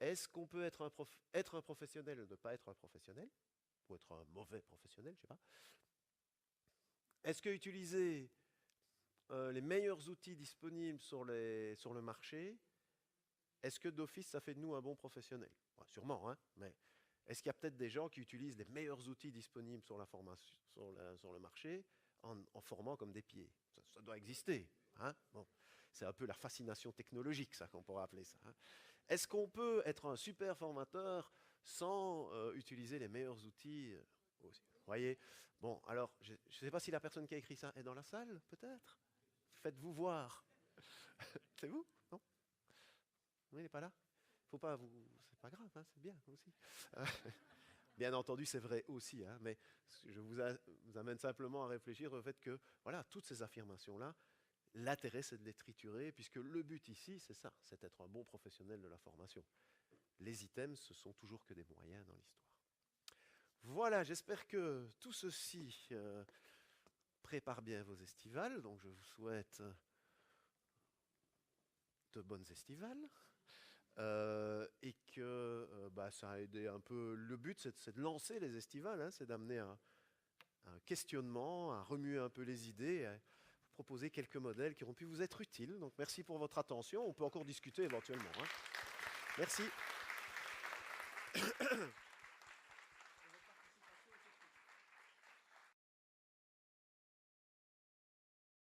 Est-ce qu'on peut être un professionnel et ne pas être un professionnel? Ou être un mauvais professionnel, je ne sais pas. Est-ce que utiliser les meilleurs outils disponibles sur le marché, est-ce que d'office ça fait de nous un bon professionnel? Sûrement, mais est-ce qu'il y a peut-être des gens qui utilisent les meilleurs outils disponibles sur le marché en formant comme des pieds? Ça doit exister. Bon, c'est un peu la fascination technologique, ça, qu'on pourrait appeler ça. Est-ce qu'on peut être un super formateur sans utiliser les meilleurs outils aussi? Vous voyez? Bon, alors, je ne sais pas si la personne qui a écrit ça est dans la salle, peut-être? Faites-vous voir. C'est vous? Non? Oui, il n'est pas là? Faut pas vous... C'est pas grave, c'est bien aussi. Bien entendu, c'est vrai aussi, mais je vous amène simplement à réfléchir au fait que, voilà, toutes ces affirmations-là, l'intérêt, c'est de les triturer, puisque le but ici, c'est ça, c'est d'être un bon professionnel de la formation. Les items, ce sont toujours que des moyens dans l'histoire. Voilà, j'espère que tout ceci prépare bien vos estivales. Donc, je vous souhaite de bonnes estivales. Et que ça a aidé un peu. Le but, c'est de lancer les estivales, c'est d'amener un questionnement, à remuer un peu les idées, à proposer quelques modèles qui auront pu vous être utiles. Donc, merci pour votre attention. On peut encore discuter éventuellement. Merci.